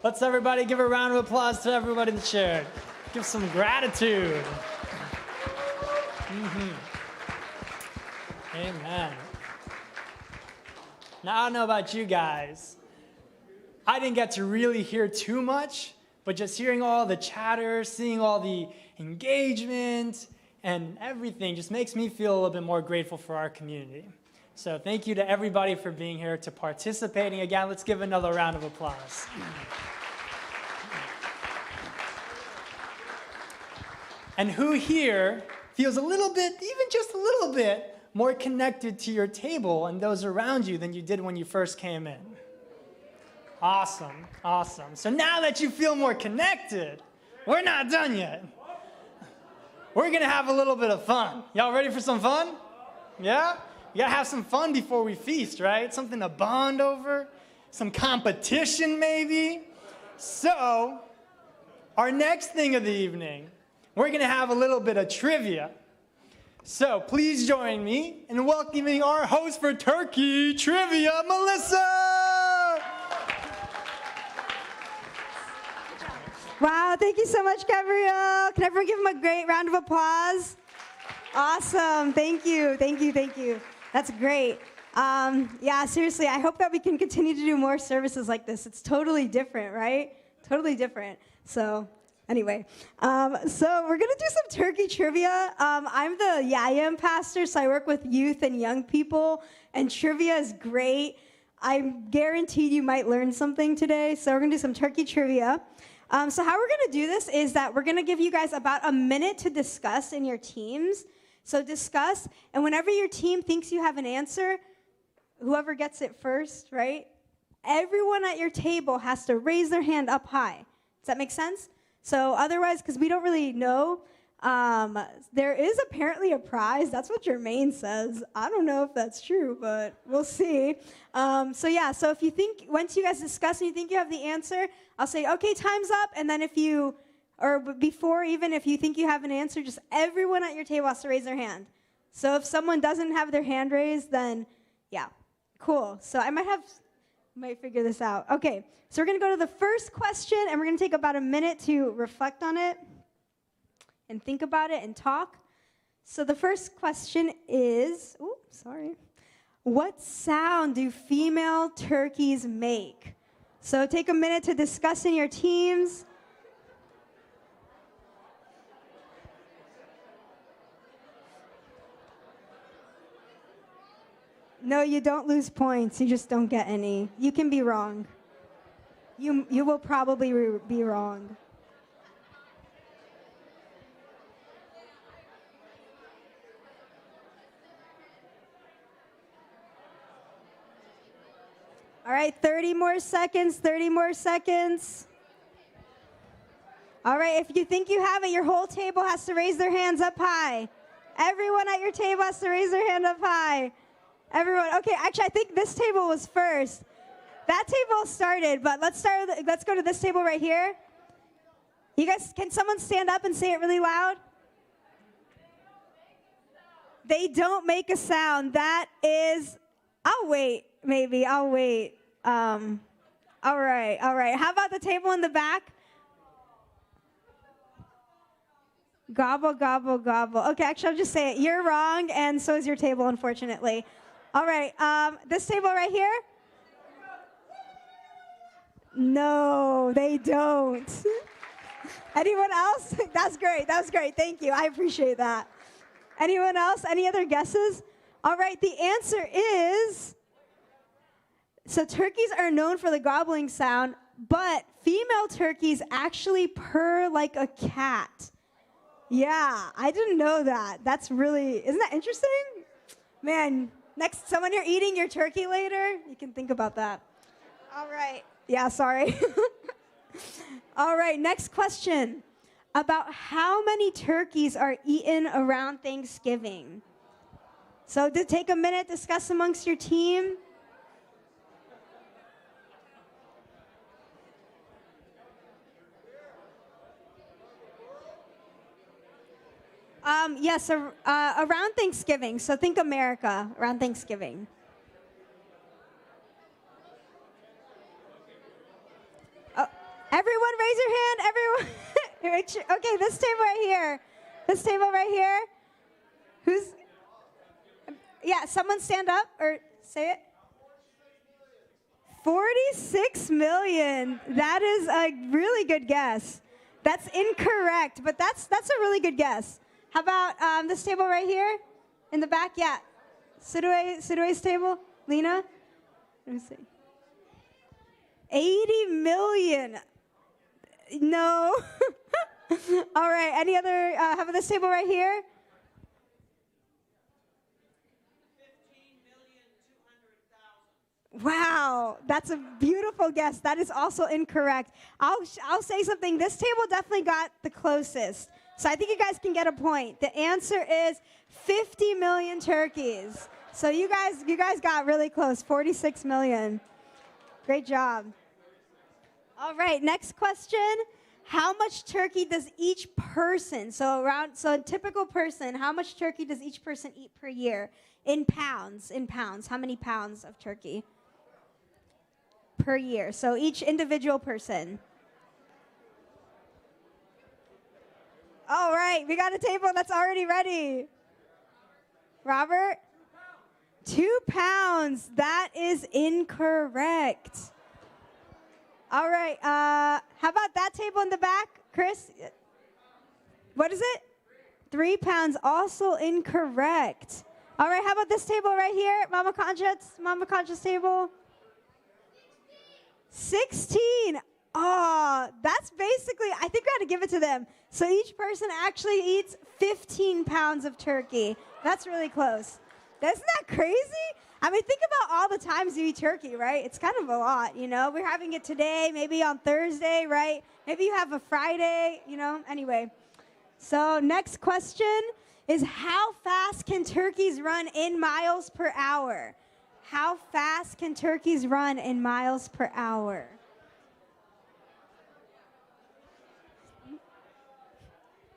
Let's everybody give a round of applause to everybody that shared. Give some gratitude. Amen. Now, I don't know about you guys. I didn't get to really hear too much, but just hearing all the chatter, seeing all the engagement and everything just makes me feel a little bit more grateful for our community. So thank you to everybody for being here, to participating. Again, let's give another round of applause. And who here feels a little bit, even just a little bit, more connected to your table and those around you than you did when you first came in? Awesome, awesome. So now that you feel more connected, we're not done yet. We're going to have a little bit of fun. Y'all ready for some fun? Yeah? You got to have some fun before we feast, right? Something to bond over, some competition maybe. So, our next thing of the evening, we're going to have a little bit of trivia. So, please join me in welcoming our host for Turkey Trivia, Melissa! Wow, thank you so much, Gabriel. Can everyone give him a great round of applause? Awesome. Thank you, thank you, thank you. That's great. Yeah, seriously, I hope that we can continue to do more services like this. It's totally different, right? Totally different. So, anyway, so we're going to do some turkey trivia. I'm the YAYAM pastor, so I work with youth and young people, and trivia is great. I'm guaranteed you might learn something today, so we're going to do some turkey trivia. So how we're going to do this is that we're going to give you guys about a minute to discuss in your teams. So discuss, and whenever your team thinks you have an answer, whoever gets it first, right? Everyone at your table has to raise their hand up high. Does that make sense? So otherwise, because we don't really know, There is apparently a prize. That's what Jermaine says. I don't know if that's true, but we'll see. So if you think, once you guys discuss and you think you have the answer, I'll say, okay, time's up. And then if you think you have an answer, just everyone at your table has to raise their hand. So if someone doesn't have their hand raised, then yeah, cool. So I might figure this out. Okay, so we're going to go to the first question, and we're going to take about a minute to reflect on it and think about it and talk. So the first question is, what sound do female turkeys make? So take a minute to discuss in your teams. No, you don't lose points. You just don't get any. You can be wrong. You will probably be wrong. All right, 30 more seconds, 30 more seconds. All right, if you think you have it, your whole table has to raise their hands up high. Everyone at your table has to raise their hand up high. Everyone, okay, actually, I think this table was first. That table started, but let's go to this table right here. You guys, can someone stand up and say it really loud? They don't make a sound. That is, I'll wait. Maybe I'll wait. All right. How about the table in the back? Gobble, gobble, gobble. Okay, actually, I'll just say it. You're wrong, and so is your table, unfortunately. All right, this table right here? No, they don't. Anyone else? That's great. Thank you. I appreciate that. Anyone else? Any other guesses? All right, the answer is... So turkeys are known for the gobbling sound, but female turkeys actually purr like a cat. Yeah, I didn't know that. Isn't that interesting? Man, someone you're eating your turkey later, you can think about that. All right. Yeah, sorry. All right, next question. About how many turkeys are eaten around Thanksgiving? So to take a minute, discuss amongst your team. Yes, around Thanksgiving. So think America, around Thanksgiving. Oh, everyone raise your hand, everyone. Okay, this table right here. Someone stand up or say it. 46 million. That is a really good guess. That's incorrect, but that's a really good guess. How about this table right here in the back? Yeah. Sudue's table? Lena? Let me see. 80 million. No. All right. Any other? How about this table right here? 15,200,000. Wow. That's a beautiful guess. That is also incorrect. I'll say something. This table definitely got the closest. So I think you guys can get a point. The answer is 50 million turkeys. So you guys got really close, 46 million. Great job. All right, next question. How much turkey does each person, so a typical person, how much turkey does each person eat per year? In pounds, how many pounds of turkey per year? So each individual person. All right, we got a table that's already ready. Robert? 2 pounds. That is incorrect. All right, how about that table in the back, Chris? What is it? 3 pounds, also incorrect. All right, how about this table right here, Mama Concha's table? 16. Oh, that's basically, I think we got to give it to them. So each person actually eats 15 pounds of turkey. That's really close. Isn't that crazy? I mean, think about all the times you eat turkey, right? It's kind of a lot, you know? We're having it today, maybe on Thursday, right? Maybe you have a Friday, you know? Anyway, So next question is, how fast can turkeys run in miles per hour? How fast can turkeys run in miles per hour?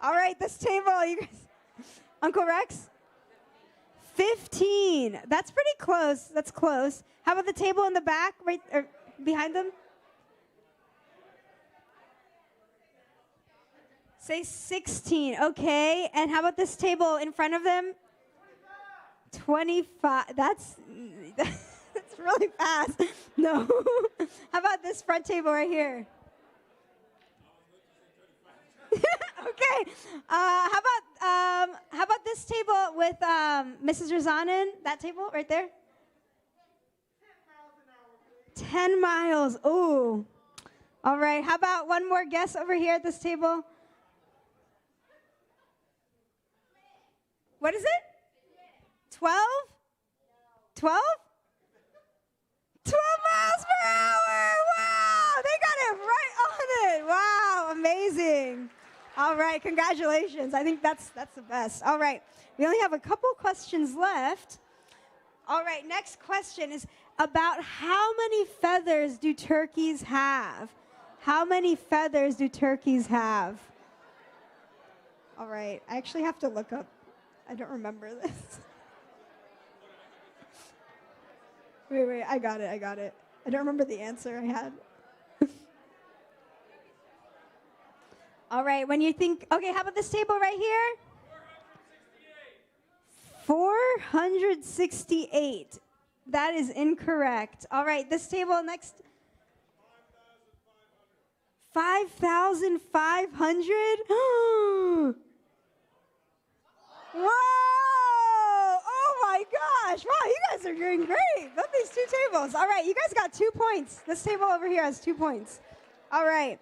All right, this table, you guys. Uncle Rex? 15. That's pretty close. That's close. How about the table in the back, right or behind them? Say 16. Okay. And how about this table in front of them? 25. That's really fast. No. How about this front table right here? Okay. How about this table with Mrs. Rozanen? That table right there? 10 miles. Ooh. All right. How about one more guess over here at this table? What is it? 12? 12? 12 miles per hour. Wow. They got it right on it. Wow. Amazing. All right, congratulations. I think that's the best. All right, we only have a couple questions left. All right, next question is about how many feathers do turkeys have? How many feathers do turkeys have? All right, I actually have to look up. I don't remember this. Wait, I got it. I don't remember the answer I had. All right, when you think, okay, how about this table right here? 468. That is incorrect. All right, this table next. 5,500? Whoa! Oh my gosh! Wow, you guys are doing great. Love these two tables. All right, you guys got 2 points. This table over here has 2 points. All right,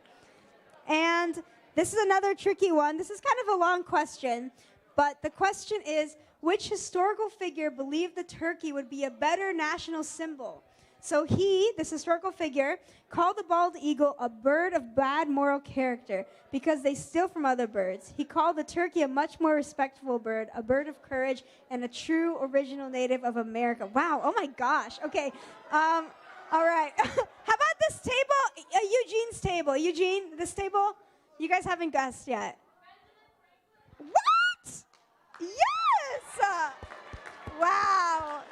and this is another tricky one. This is kind of a long question, but the question is, which historical figure believed the turkey would be a better national symbol? So this historical figure, called the bald eagle a bird of bad moral character because they steal from other birds. He called the turkey a much more respectable bird, a bird of courage, and a true original native of America. Wow, oh my gosh. Okay, all right. How about this table, Eugene's table? Eugene, this table? You guys haven't guessed yet. What? Yes! Wow.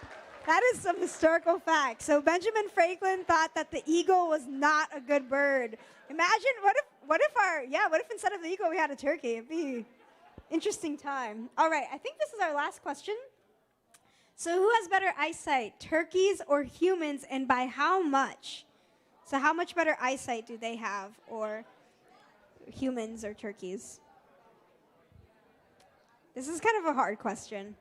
That is some historical fact. So Benjamin Franklin thought that the eagle was not a good bird. Imagine what if instead of the eagle we had a turkey? It'd be an interesting time. All right, I think this is our last question. So who has better eyesight, turkeys or humans, and by how much? So how much better eyesight do they have, or humans or turkeys? This is kind of a hard question.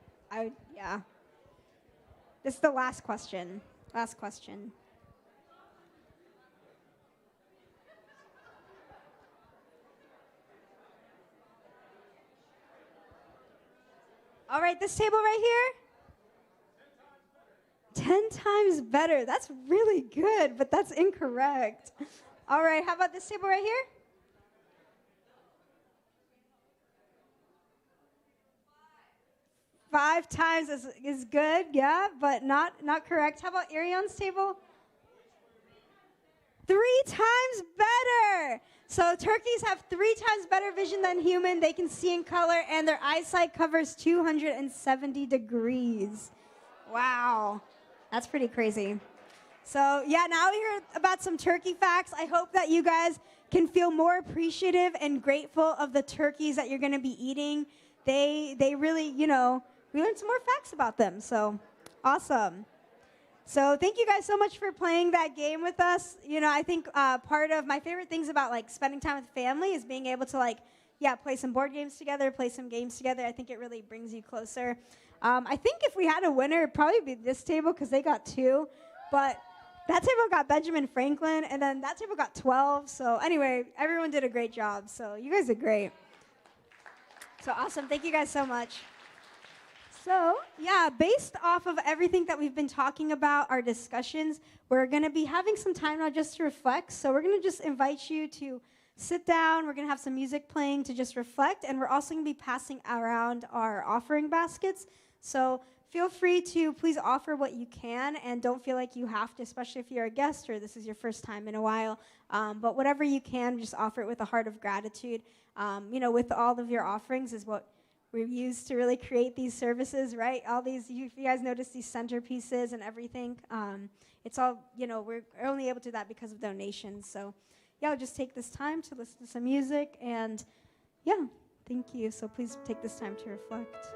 This is the last question. Last question. All right, this table right here? 10 times better. That's really good, but that's incorrect. All right, how about this table right here? 5 times is good, yeah, but not correct. How about Arion's table? 3 times better. So turkeys have 3 times better vision than human. They can see in color, and their eyesight covers 270 degrees. Wow, that's pretty crazy. So yeah, now we heard about some turkey facts. I hope that you guys can feel more appreciative and grateful of the turkeys that you're going to be eating. They really, we learned some more facts about them, so awesome. So thank you guys so much for playing that game with us. I think part of my favorite things about spending time with family is being able to play some board games together, play some games together. I think it really brings you closer. I think if we had a winner, it'd probably be this table because they got 2, but that table got Benjamin Franklin, and then that table got 12. So anyway, everyone did a great job. So you guys did great. So awesome. Thank you guys so much. So, yeah, based off of everything that we've been talking about, our discussions, we're going to be having some time now just to reflect. So we're going to just invite you to sit down. We're going to have some music playing to just reflect, and we're also going to be passing around our offering baskets. So feel free to please offer what you can, and don't feel like you have to, especially if you're a guest or this is your first time in a while. But whatever you can, just offer it with a heart of gratitude. With all of your offerings is what we've used to really create these services, right? All these, if you guys notice these centerpieces and everything, it's all, we're only able to do that because of donations. So, yeah, just take this time to listen to some music, and, yeah, thank you. So please take this time to reflect.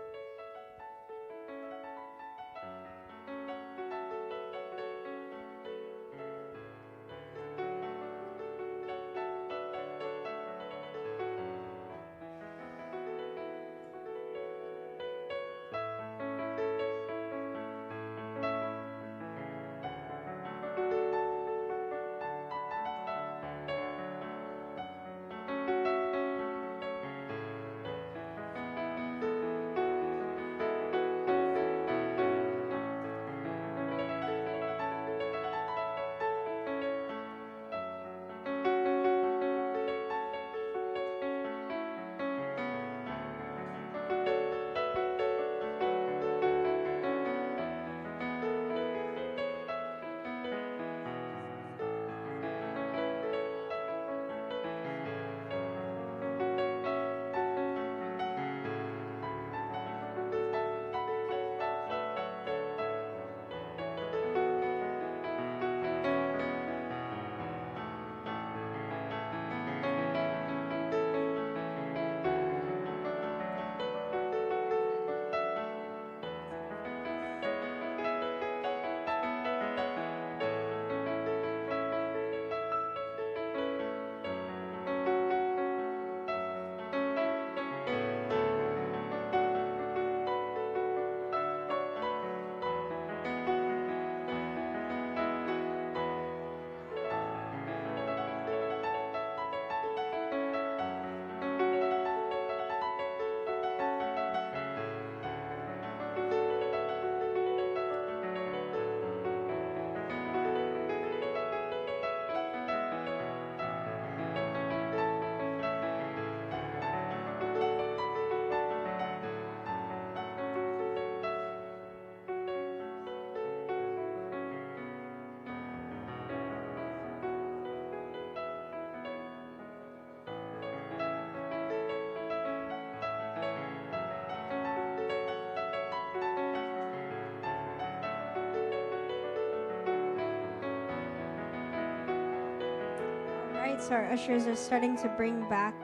So our ushers are starting to bring back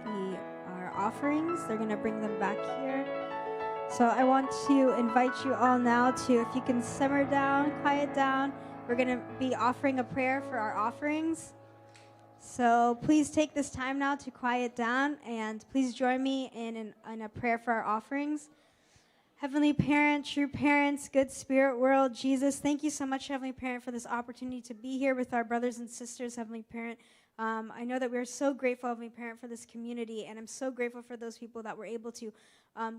our offerings. They're going to bring them back here. So I want to invite you all now to, if you can simmer down, quiet down. We're going to be offering a prayer for our offerings. So please take this time now to quiet down, and please join me in a prayer for our offerings. Heavenly Parent, true parents, good spirit world, Jesus, thank you so much, Heavenly Parent, for this opportunity to be here with our brothers and sisters, Heavenly Parent. I know that we're so grateful, Heavenly Parent, for this community, and I'm so grateful for those people that were able to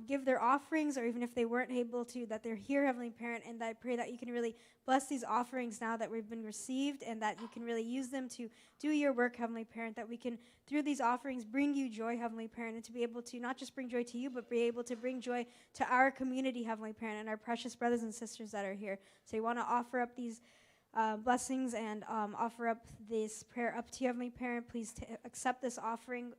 give their offerings, or even if they weren't able to, that they're here, Heavenly Parent, and I pray that you can really bless these offerings now that we've been received, and that you can really use them to do your work, Heavenly Parent, that we can, through these offerings, bring you joy, Heavenly Parent, and to be able to not just bring joy to you, but be able to bring joy to our community, Heavenly Parent, and our precious brothers and sisters that are here. So we want to offer up these blessings and offer up this prayer up to you, Heavenly Parent. Please accept this offering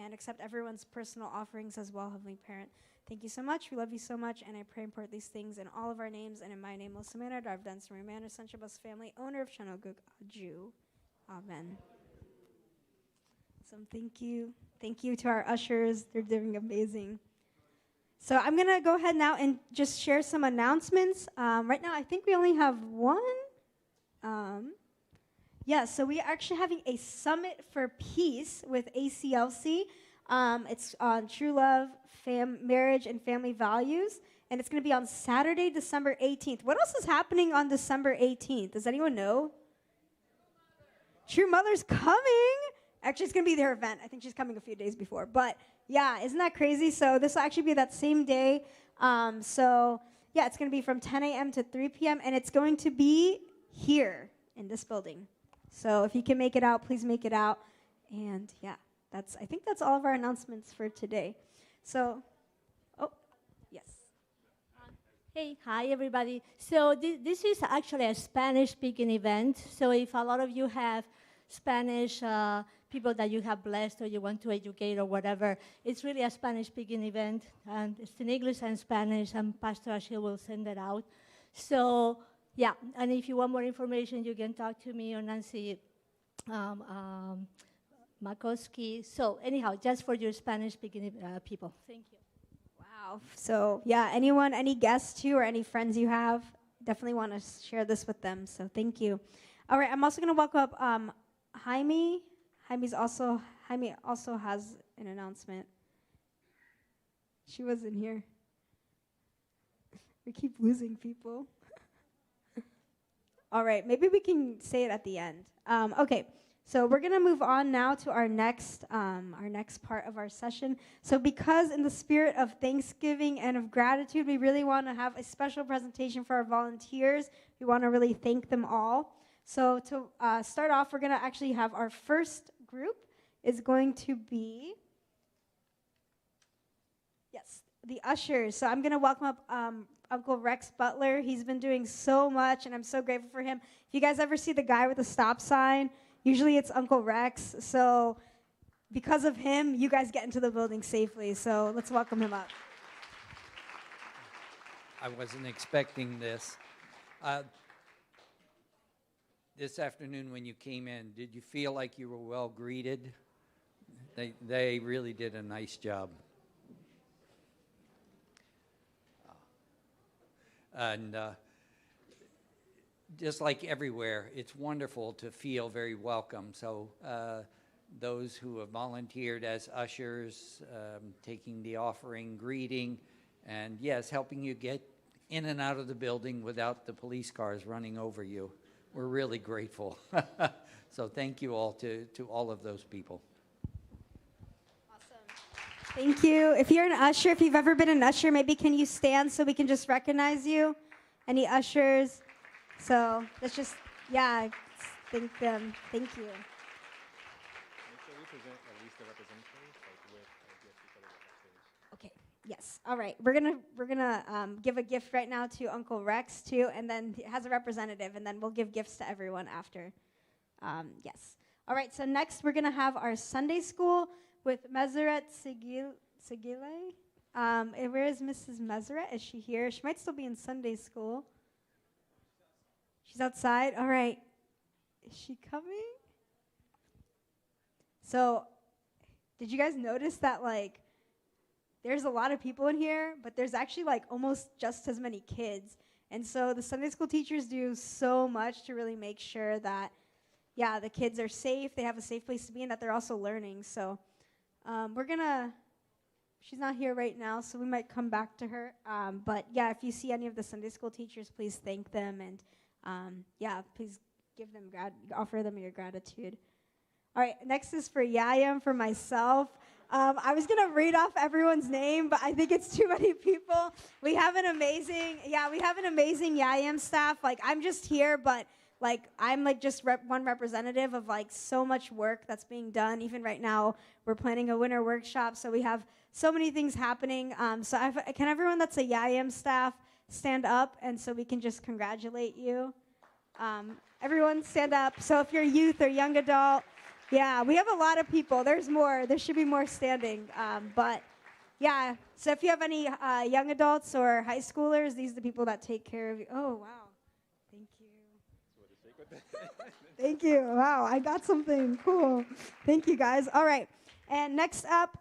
and accept everyone's personal offerings as well, Heavenly Parent. Thank you so much. We love you so much, and I pray and impart these things in all of our names, and in my name, Losamana, Darv Dance, Manor, Sanchabas family, owner of Chanoguk, Jew. Amen. So thank you. Thank you to our ushers. They're doing amazing. So I'm going to go ahead now and just share some announcements. Right now, I think we only have one. So we are actually having a summit for peace with ACLC. It's on true love, marriage, and family values, and it's going to be on Saturday, December 18th. What else is happening on December 18th? Does anyone know? True Mother's coming. Actually, it's going to be their event. I think she's coming a few days before. But, yeah, isn't that crazy? So this will actually be that same day. It's going to be from 10 a.m. to 3 p.m., and it's going to be here in this building. So if you can make it out, please make it out. And, yeah, I think that's all of our announcements for today. So, oh, yes. Hey, hi everybody. So this is actually a Spanish-speaking event. So if a lot of you have Spanish people that you have blessed or you want to educate or whatever, it's really a Spanish-speaking event. And it's in English and Spanish, and Pastor Ashil will send it out. So yeah, and if you want more information, you can talk to me or Nancy Makowski. So anyhow, just for your Spanish-speaking people. Thank you. Wow. So, yeah, any guests too or any friends you have, definitely want to share this with them. So, thank you. All right, I'm also going to welcome up Jaime. Jaime also has an announcement. She wasn't here. We keep losing people. All right, maybe we can say it at the end. Okay. So we're going to move on now to our next part of our session. So because in the spirit of Thanksgiving and of gratitude, we really want to have a special presentation for our volunteers. We want to really thank them all. So to start off, we're going to actually have our first group is going to be, yes, the ushers. So I'm going to welcome up Uncle Rex Butler. He's been doing so much, and I'm so grateful for him. If you guys ever see the guy with the stop sign, usually it's Uncle Rex, so because of him, you guys get into the building safely. So let's welcome him up. I wasn't expecting this. This afternoon when you came in, did you feel like you were well greeted? They really did a nice job. And just like everywhere, it's wonderful to feel very welcome. So those who have volunteered as ushers, taking the offering, greeting, and yes, helping you get in and out of the building without the police cars running over you. We're really grateful. So thank you all to all of those people. Thank you. If you're an usher, if you've ever been an usher, maybe can you stand so we can just recognize you? Any ushers? So let's just, yeah, thank them. Thank you. Make sure we present at least the representatives, like with people that are backstage. Okay. Yes. All right. We're gonna give a gift right now to Uncle Rex too, and then he has a representative, and then we'll give gifts to everyone after. Yes. All right. So next we're gonna have our Sunday school with Meseret Sigile. And where is Mrs. Meseret? Is she here? She might still be in Sunday school. She's outside? All right. Is she coming? So, did you guys notice that, like, there's a lot of people in here, but there's actually, like, almost just as many kids. And so the Sunday school teachers do so much to really make sure that, yeah, the kids are safe, they have a safe place to be, and that they're also learning. So, she's not here right now, so we might come back to her. But yeah, if you see any of the Sunday school teachers, please thank them, and yeah, please give them offer them your gratitude. All right, next is for Yayam, for myself. I was gonna read off everyone's name, but I think it's too many people. We have an amazing Yayam staff. Like, I'm just here, but like, I'm like just one representative of like so much work that's being done. Even right now, we're planning a winter workshop, so we have so many things happening. Can everyone that's a Yayam staff stand up, and so we can just congratulate you? Everyone stand up. So if you're youth or young adult, yeah, we have a lot of people. There's more. There should be more standing. But yeah, so if you have any young adults or high schoolers, these are the people that take care of you. Oh, wow. Thank you. Thank you. Wow, I got something cool. Thank you, guys. All right. And next up,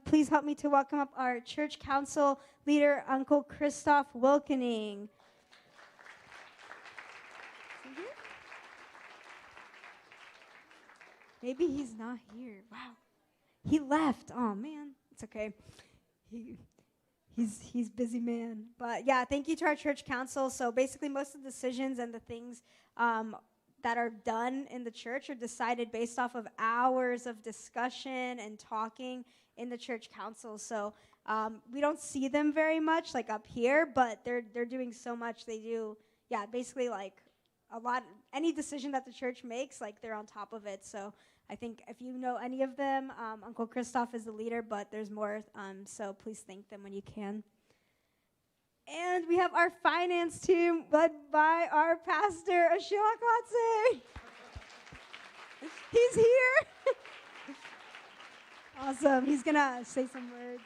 please help me to welcome up our church council leader, Uncle Christoph Wilkening. Maybe he's not here. Wow. He left. Oh, man. It's okay. He's busy man. But yeah, thank you to our church council. So basically most of the decisions and the things that are done in the church are decided based off of hours of discussion and talking in the church council. So we don't see them very much like up here, but they're doing so much. They do, yeah, basically like a lot, any decision that the church makes, like they're on top of it. So I think if you know any of them, Uncle Christoph is the leader, but there's more, so please thank them when you can. And we have our finance team led by our pastor, Ashila Klatze. He's here. Awesome. He's going to say some words.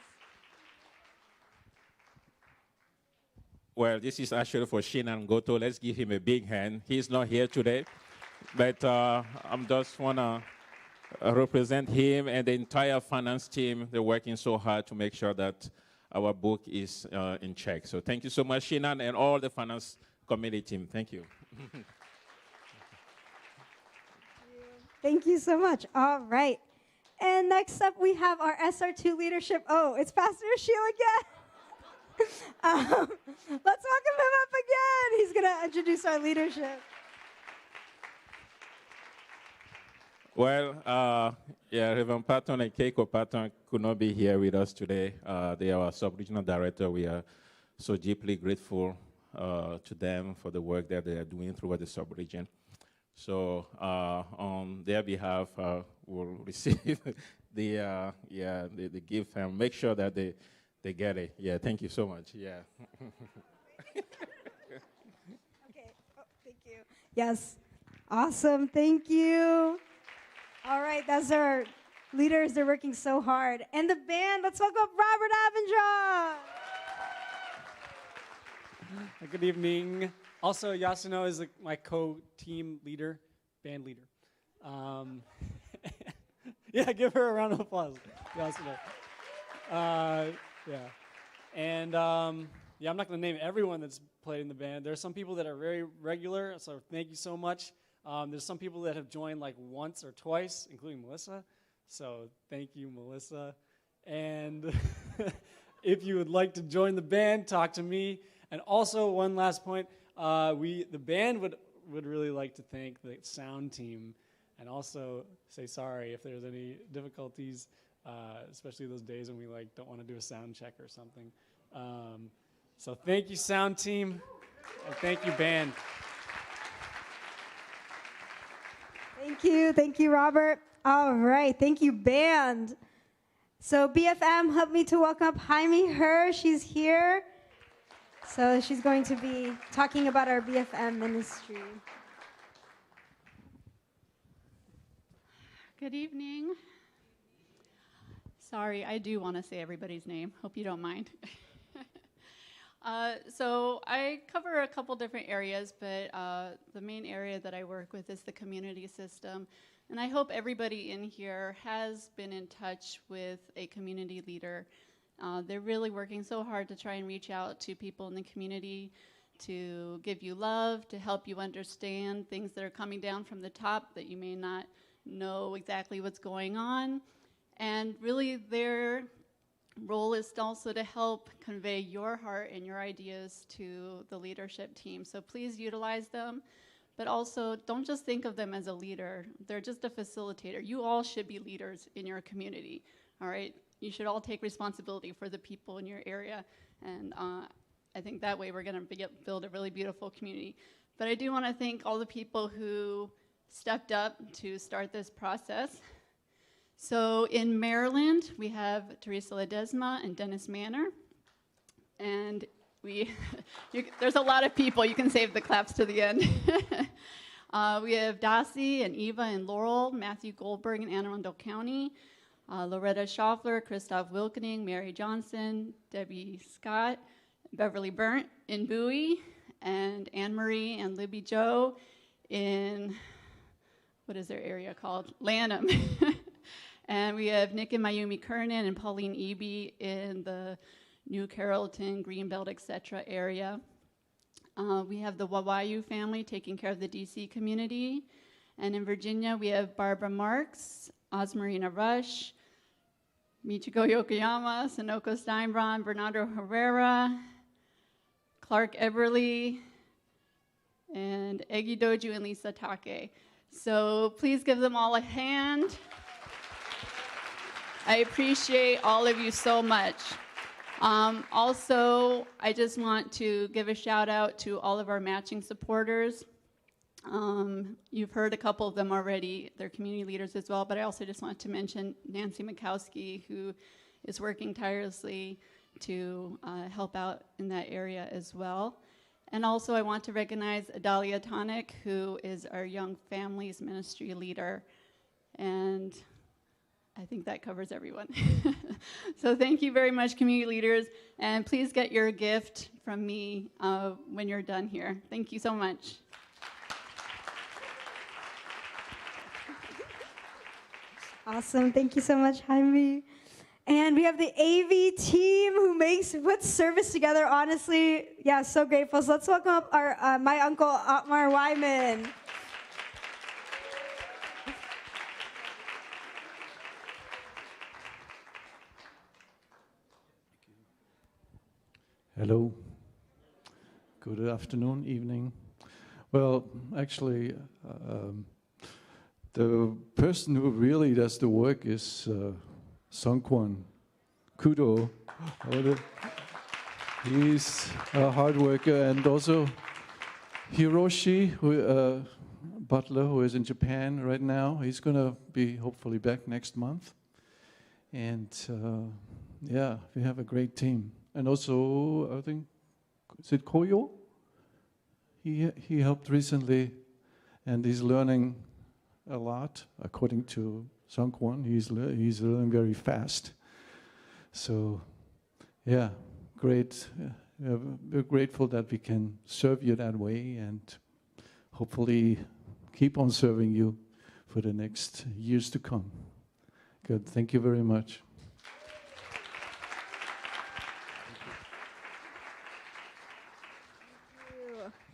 Well, this is actually for Shinan Goto. Let's give him a big hand. He's not here today, but I'm just want to represent him and the entire finance team. They're working so hard to make sure that our book is in check. So thank you so much, Shinan, and all the finance committee team. Thank you. Thank you so much. All right. And next up, we have our SR2 leadership. Oh, it's Pastor Ashil again. Let's welcome him up again. He's going to introduce our leadership. Well, Reverend Patton and Keiko Patton could not be here with us today. They are our sub-regional director. We are so deeply grateful to them for the work that they are doing throughout the sub-region. So on their behalf, we'll receive the gift and make sure that they get it. Yeah, thank you so much. Yeah. Okay. Oh, thank you. Yes. Awesome. Thank you. All right. That's our leaders. They're working so hard. And the band, let's welcome Robert Avendra. Good evening. Also, Yasuno is my co-team leader, band leader. Yeah, give her a round of applause, Yasuno. Yeah. And yeah, I'm not going to name everyone that's played in the band. There are some people that are very regular, so thank you so much. There's some people that have joined like once or twice, including Melissa. So thank you, Melissa. And if you would like to join the band, talk to me. And also, one last point, the band would really like to thank the sound team and also say sorry if there's any difficulties, especially those days when we don't want to do a sound check or something. So thank you, sound team, and thank you, band. Thank you, Robert. All right, thank you, band. So BFM helped me to welcome up Jaime Her. She's here. So she's going to be talking about our BFM ministry. Good evening. Sorry, I do want to say everybody's name. Hope you don't mind. So I cover a couple different areas, but the main area that I work with is the community system. And I hope everybody in here has been in touch with a community leader. They're really working so hard to try and reach out to people in the community, to give you love, to help you understand things that are coming down from the top that you may not know exactly what's going on. And really their role is also to help convey your heart and your ideas to the leadership team. So please utilize them, but also don't just think of them as a leader. They're just a facilitator. You all should be leaders in your community, all right? You should all take responsibility for the people in your area, and I think that way we're going to build a really beautiful community. But I do want to thank all the people who stepped up to start this process. So in Maryland, we have Teresa Ledesma and Dennis Manor, and there's a lot of people. You can save the claps to the end. We have Dasi and Eva and Laurel, Matthew Goldberg in Anne Arundel County, Loretta Schaffler, Christoph Wilkening, Mary Johnson, Debbie Scott, Beverly Burnt in Bowie, and Anne Marie and Libby Joe in, what is their area called? Lanham. And we have Nick and Mayumi Kernan and Pauline Eby in the New Carrollton, Greenbelt, etc. area. We have the Wawayu family taking care of the DC community. And in Virginia, we have Barbara Marks, Osmarina Rush, Michiko Yokoyama, Sonoko Steinbron, Bernardo Herrera, Clark Eberly, and Egi Doju and Lisa Take. So please give them all a hand. I appreciate all of you so much. Also, I just want to give a shout out to all of our matching supporters. You've heard a couple of them already. They're community leaders as well, but I also just want to mention Nancy Mikowski, who is working tirelessly to help out in that area as well. And also I want to recognize Adalia Tonic, who is our Young Families Ministry leader. And I think that covers everyone. So thank you very much, community leaders. And please get your gift from me when you're done here. Thank you so much. Awesome. Thank you so much, Jaime. And we have the AV team who puts service together, honestly. Yeah, so grateful. So let's welcome up our my uncle, Otmar Wyman. Hello. Good afternoon, evening. Well, actually, the person who really does the work is Songkwon Kudo. He's a hard worker, and also Hiroshi, butler, who is in Japan right now. He's going to be hopefully back next month. And yeah, we have a great team. And also, I think, is it Koyo? He helped recently, and he's learning a lot. According to Songkwon, he's learning very fast. So, yeah, great. We're grateful that we can serve you that way, and hopefully keep on serving you for the next years to come. Good. Thank you very much.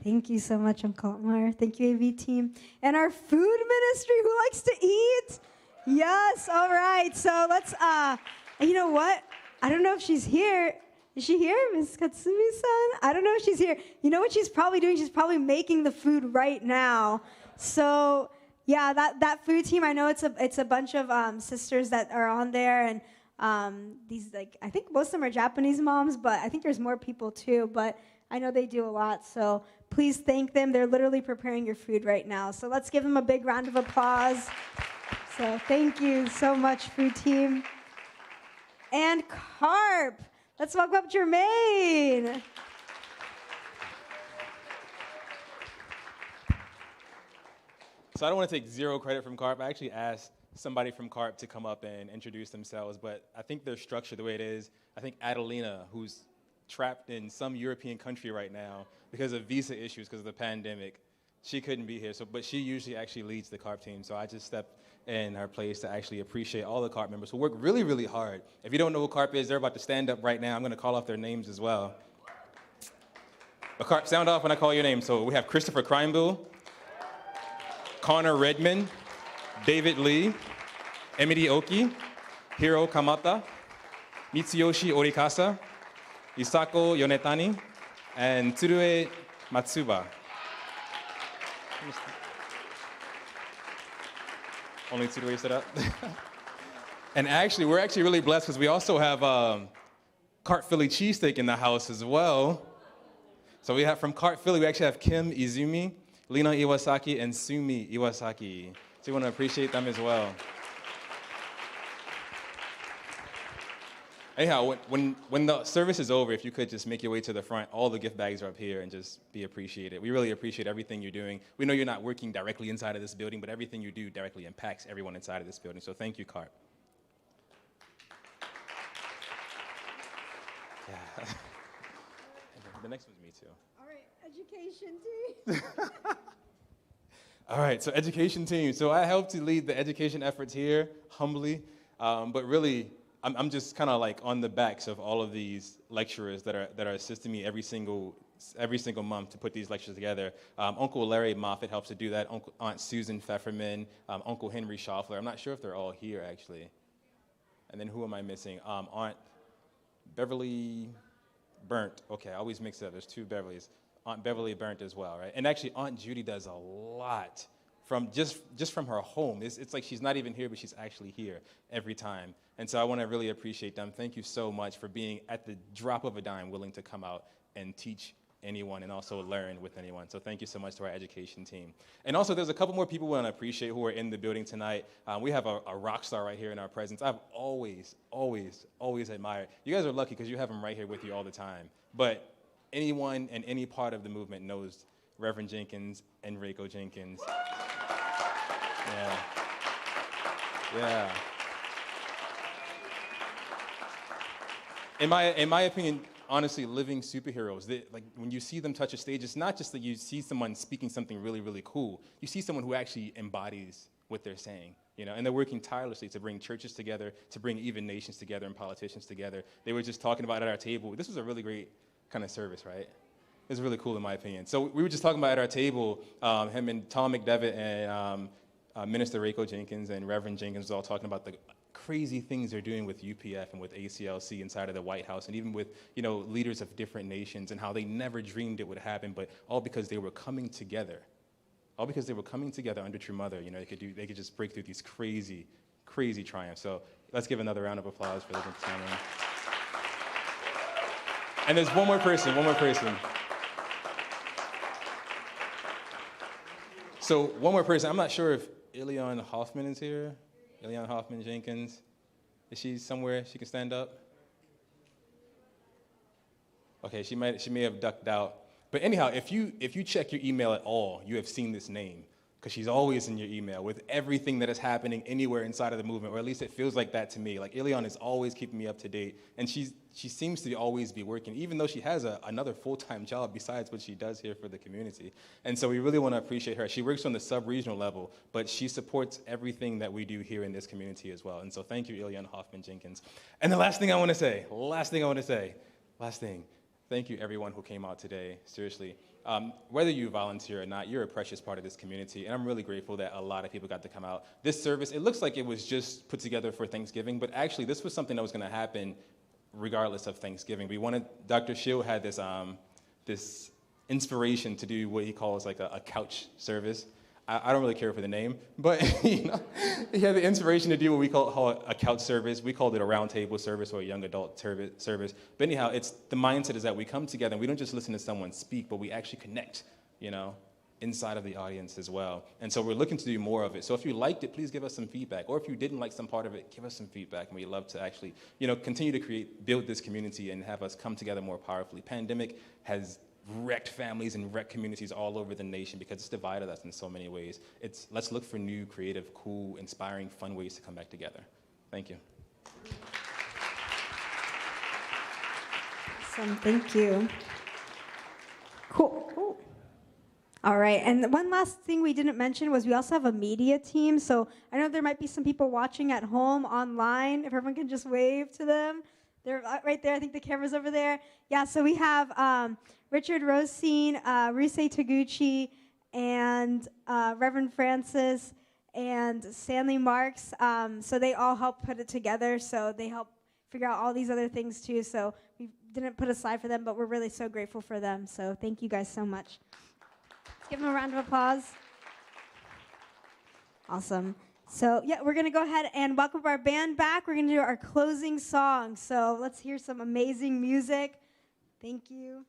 Thank you so much, Uncle Otmar. Thank you, AV team. And our food ministry, who likes to eat? Yes, all right. So let's, you know what? I don't know if she's here. Is she here, Ms. Katsumi-san? I don't know if she's here. You know what she's probably doing? She's probably making the food right now. So, yeah, that food team, I know it's a bunch of sisters that are on there, and these, like, I think most of them are Japanese moms, but I think there's more people too, but I know they do a lot, so please thank them. They're literally preparing your food right now. So let's give them a big round of applause. So thank you so much, food team. And Carp. Let's welcome up Jermaine. So I don't want to take zero credit from Carp. I actually asked somebody from Carp to come up and introduce themselves, but I think they're structured the way it is. I think Adelina, who's trapped in some European country right now because of visa issues, because of the pandemic, she couldn't be here. So, but she usually actually leads the CARP team. So I just stepped in her place to actually appreciate all the CARP members who work really, really hard. If you don't know who CARP is, they're about to stand up right now. I'm going to call off their names as well. But CARP, sound off when I call your name. So we have Christopher Crimebill, Connor Redmond, David Lee, Emily Oki, Hiro Kamata, Mitsuyoshi Orikasa, Isako Yonetani, and Tsurue Matsuba. Only Tsurue stood up. And actually, we're actually really blessed because we also have Cart Philly cheesesteak in the house as well. So we have from Cart Philly, we actually have Kim Izumi, Lina Iwasaki, and Sumi Iwasaki. So we want to appreciate them as well. Anyhow, when the service is over, if you could just make your way to the front, all the gift bags are up here, and just be appreciated. We really appreciate everything you're doing. We know you're not working directly inside of this building, but everything you do directly impacts everyone inside of this building. So thank you, CARP. Yeah. The next one's me, too. All right, education team. All right, so education team. So I help to lead the education efforts here, humbly, but really, I'm just kind of like on the backs of all of these lecturers that are assisting me every single month to put these lectures together. Uncle Larry Moffitt helps to do that. Aunt Susan Pfefferman, Uncle Henry Schaffler. I'm not sure if they're all here actually. And then who am I missing? Aunt Beverly Burnt. Okay, I always mix it up. There's two Beverlys. Aunt Beverly Burnt as well, right? And actually, Aunt Judy does a lot from just from her home. It's like she's not even here, but she's actually here every time. And so I want to really appreciate them. Thank you so much for being, at the drop of a dime, willing to come out and teach anyone and also learn with anyone. So thank you so much to our education team. And also, there's a couple more people we want to appreciate who are in the building tonight. We have a rock star right here in our presence. I've always admired. You guys are lucky because you have him right here with you all the time. But anyone in any part of the movement knows Reverend Jenkins and Reiko Jenkins. Yeah. In my opinion, honestly, living superheroes. Like when you see them touch a stage, it's not just that you see someone speaking something really, really cool. You see someone who actually embodies what they're saying, and they're working tirelessly to bring churches together, to bring even nations together and politicians together. They were just talking about it at our table. This was a really great kind of service, right? It was really cool in my opinion. So we were just talking about at our table, him and Tom McDevitt and Minister Reiko Jenkins and Reverend Jenkins was all talking about the crazy things they're doing with UPF and with ACLC inside of the White House, and even with leaders of different nations, and how they never dreamed it would happen, but all because they were coming together. All because they were coming together under True Mother. They could just break through these crazy, crazy triumphs. So let's give another round of applause for them. And there's one more person. So one more person. I'm not sure if Ilion Hoffman is here. Ilion Hoffman Jenkins. Is she somewhere she can stand up? Okay, she may have ducked out. But anyhow, if you check your email at all, you have seen this name, because she's always in your email with everything that is happening anywhere inside of the movement, or at least it feels like that to me. Like Ilion is always keeping me up to date, and she seems to always be working, even though she has another full-time job besides what she does here for the community. And so we really want to appreciate her. She works on the sub-regional level, but she supports everything that we do here in this community as well. And so thank you, Ilion Hoffman Jenkins. And the last thing, thank you everyone who came out today, seriously. Whether you volunteer or not, you're a precious part of this community, and I'm really grateful that a lot of people got to come out. This service, it looks like it was just put together for Thanksgiving, but actually this was something that was going to happen regardless of Thanksgiving. Dr. Shill had this inspiration to do what he calls like a couch service. I don't really care for the name, but he had the inspiration to do what we call a couch service. We called it a roundtable service or a young adult service. But anyhow, the mindset is that we come together and we don't just listen to someone speak, but we actually connect, inside of the audience as well. And so we're looking to do more of it. So if you liked it, please give us some feedback. Or if you didn't like some part of it, give us some feedback. And we'd love to actually, continue to build this community and have us come together more powerfully. Pandemic has wrecked families and wrecked communities all over the nation because it's divided us in so many ways. Let's look for new, creative, cool, inspiring, fun ways to come back together. Thank you. Awesome, thank you. Cool. All right, and one last thing we didn't mention was we also have a media team. So I know there might be some people watching at home, online. If everyone can just wave to them. They're right there. I think the camera's over there. Yeah, so we have Richard Rosine, Rise Taguchi, and Reverend Francis, and Stanley Marks. So they all help put it together. So they help figure out all these other things too. So we didn't put a slide for them, but we're really so grateful for them. So thank you guys so much. Let's give them a round of applause. Awesome. So, yeah, we're going to go ahead and welcome our band back. We're going to do our closing song. So let's hear some amazing music. Thank you.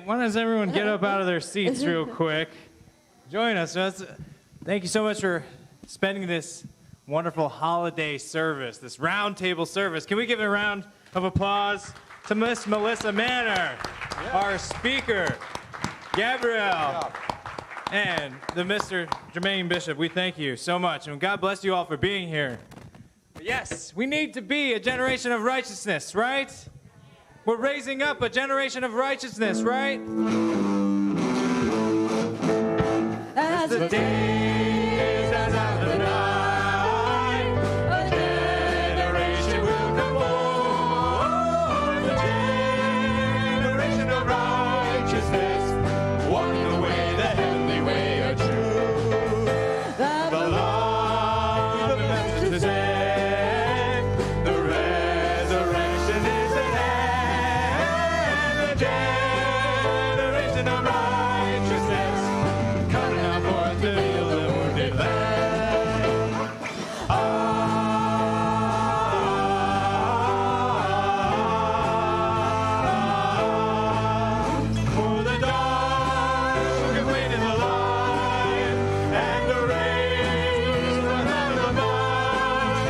Why does everyone get up out of their seats real quick? Join us. Thank you so much for spending this wonderful holiday service, this roundtable service. Can we give a round of applause to Miss Melissa Manor, our speaker, Gabrielle, and the Mr. Jermaine Bishop. We thank you so much, and God bless you all for being here. Yes, we need to be a generation of righteousness, right? We're raising up a generation of righteousness, right? As the days as out the night, a generation will come forth. A generation of righteousness, walking the way, the heavenly way of truth. The love of the is end, the resurrection is at hand. A generation of righteousness, coming out forth to heal the wounded land. For the dark and wait in the light, and the rays run out of the mud,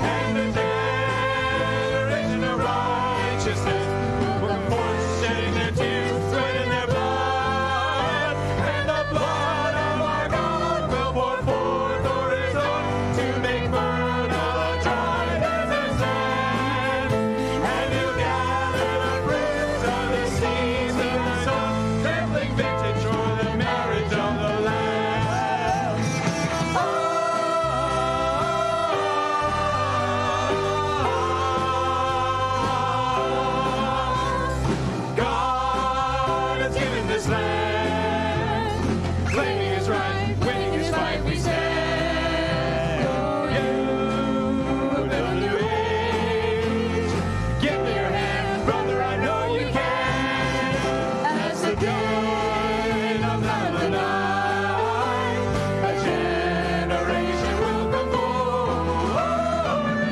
and the generation of righteousness will come forth, shedding their tears, sweating their blood, and the blood of our God will pour forth o'er his own to make burn all the dry desert sand. And he'll gather the fruits of the seeds of the sown, trembling vintage for the marriage of the Lamb. God has given this land, claiming his right, winning his fight, we stand. You will build a new age. Give me your hand, brother, I know you can. As the day of the night, a generation will come forth.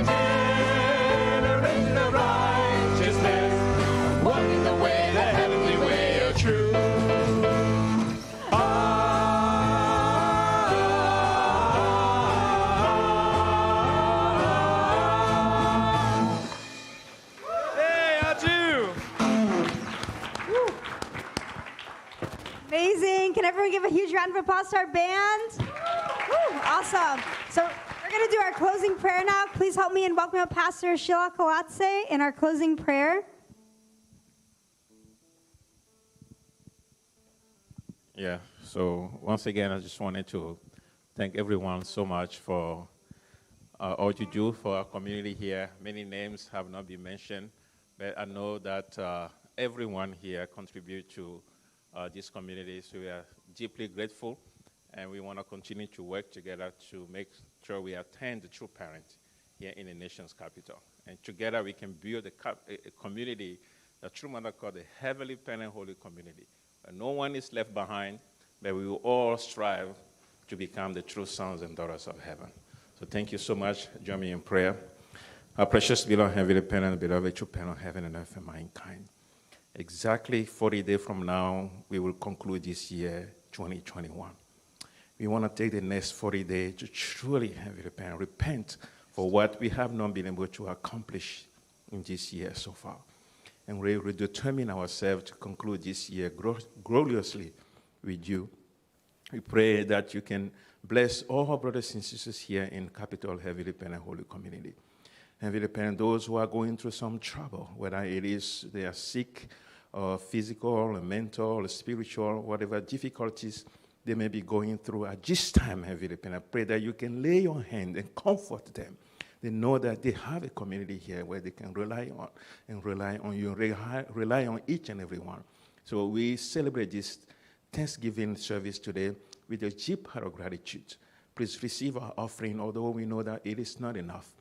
A generation of righteousness, walking the way, the heavenly way of truth. Hey, how'd you? Amazing. Can everyone give a huge round of applause to our band? Woo, awesome. So we're going to do our closing prayer now. Please help me in welcoming up Pastor Sheila Kalatse in our closing prayer. Yeah, so once again, I just wanted to thank everyone so much for all you do for our community here. Many names have not been mentioned, but I know that everyone here contributes to this community, so we are deeply grateful, and we want to continue to work together to make sure we attend the true parent here in the nation's capital. And together we can build a community that true mother called the Heavenly Parent Holy Community. And no one is left behind, but we will all strive to become the true sons and daughters of heaven. So thank you so much. Join me in prayer. Our precious beloved Heavenly Parent, beloved true parent of heaven and earth and mankind. Exactly 40 days from now, we will conclude this year, 2021. We want to take the next 40 days to truly, Heavenly Parent, repent for what we have not been able to accomplish in this year so far. And we will determine ourselves to conclude this year gloriously with you. We pray that you can bless all our brothers and sisters here in Capital Heavenly Parent Holy Community. Heavenly Parent, those who are going through some trouble, whether it is they are sick, or physical, or mental, or spiritual, whatever difficulties they may be going through at this time, Heavenly Parent, I pray that you can lay your hand and comfort them. They know that they have a community here where they can rely on and rely on you, rely on each and every one. So we celebrate this Thanksgiving service today with a deep heart of gratitude. Please receive our offering, although we know that it is not enough.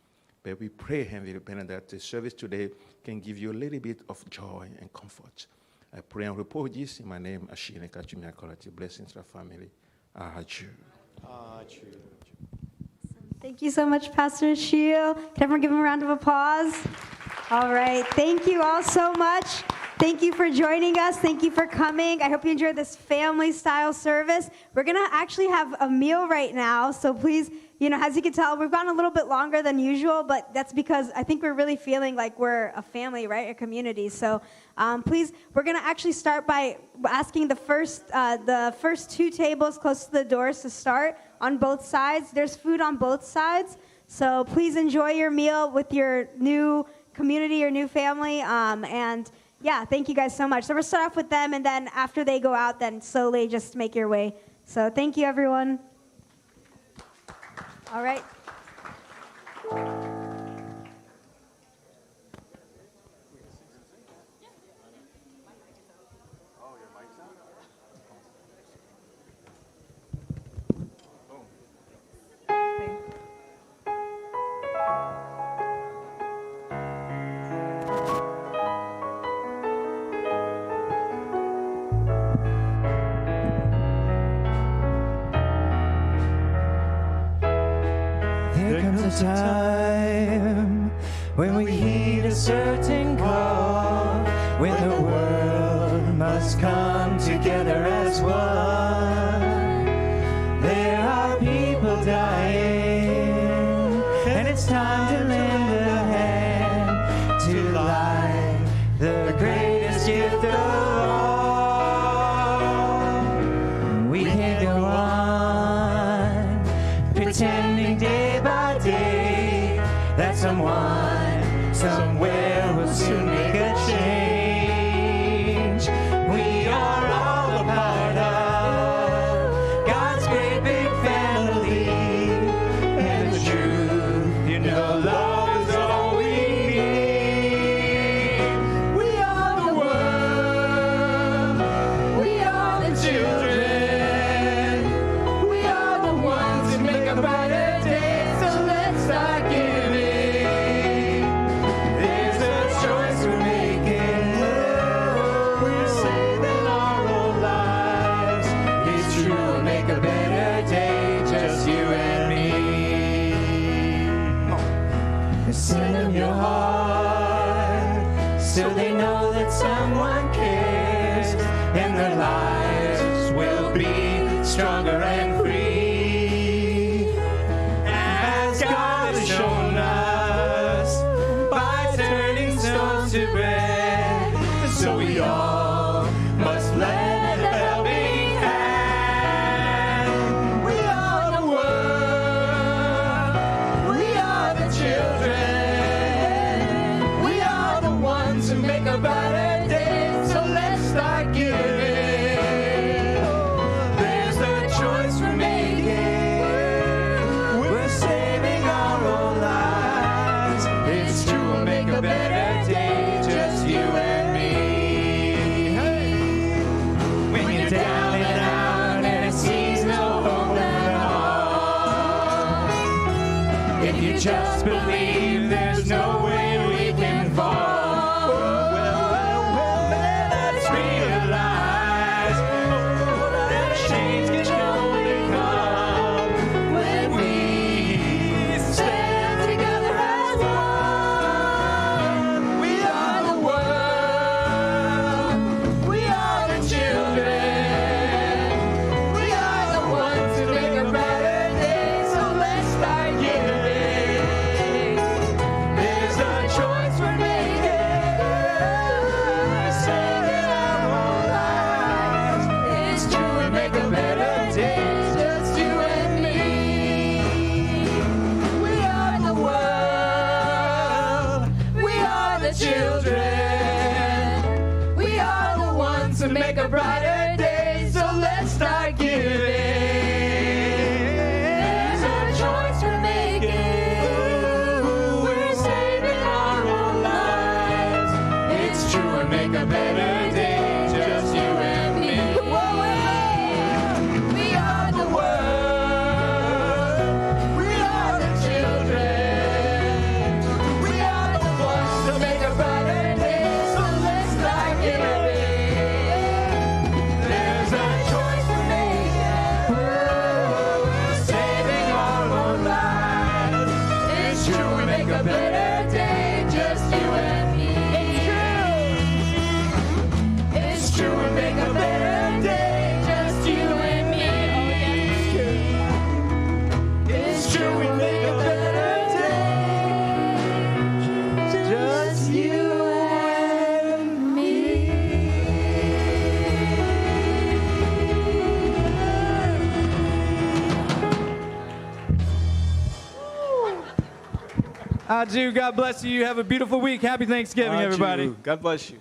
But we pray, Heavenly Parent, that the service today can give you a little bit of joy and comfort. I pray and report this in my name, Ashine Kachumia Kolati. Blessings to our family. Achu. Thank you so much, Pastor Shield. Can everyone give him a round of applause? All right. Thank you all so much. Thank you for joining us. Thank you for coming. I hope you enjoyed this family-style service. We're going to actually have a meal right now, so please, as you can tell, we've gone a little bit longer than usual, but that's because I think we're really feeling like we're a family, right, a community. So please, we're going to actually start by asking the first two tables close to the doors to start on both sides. There's food on both sides. So please enjoy your meal with your new community, your new family. And yeah, thank you guys so much. So we'll start off with them, and then after they go out, then slowly just make your way. So thank you, everyone. All right. There comes a time when we heed a certain call, when the world must come together as one. There are people dying, and it's time to lend a hand to life, the greatest gift of all. We can't go on pretending day by day that someone somewhere will soon make a change. We are all a part of God's great big family, and the truth, you know, love is all we need. We are the world, we are the children, we are the ones who make a brighter day, so let's start giving. There's a choice we're making. We're saving our own lives. It's true, we'll make a better day, just you and me. Send them your heart, so they know that someone cares, and their lives will be stronger and free. As God has shown us by turning stones to bread, so we all must lend a helping hand. We are the world, we are the children, we are the ones who make a brighter day, so let's start giving. There's a choice we're making. We're saving our own lives. It's true, we'll make a better day, just you and me. Hey. When you're down and out and it seems no hope at all, if you just believe there's no way we can fall, let's realize that change can only come when we stand together as one. We are the world, we are the children, we are the ones who make a brighter day, so let's start giving. There's a choice we're making. We're saving our own lives. It's true, we make a better day, just you and me. We are the world, we are the children, we are the ones who make a brighter day, so let's start giving. There's a choice we're making. We're saving our own lives. It's true, we make a better day, just you and me. We are the world, we are the children, we are the ones to make a brighter day, so let's start giving. There's a choice we're making. We're saving our own lives. It's true, we make a better day, just you and me. It's true. I do. God bless you. Have a beautiful week. Happy Thanksgiving, everybody. God bless you.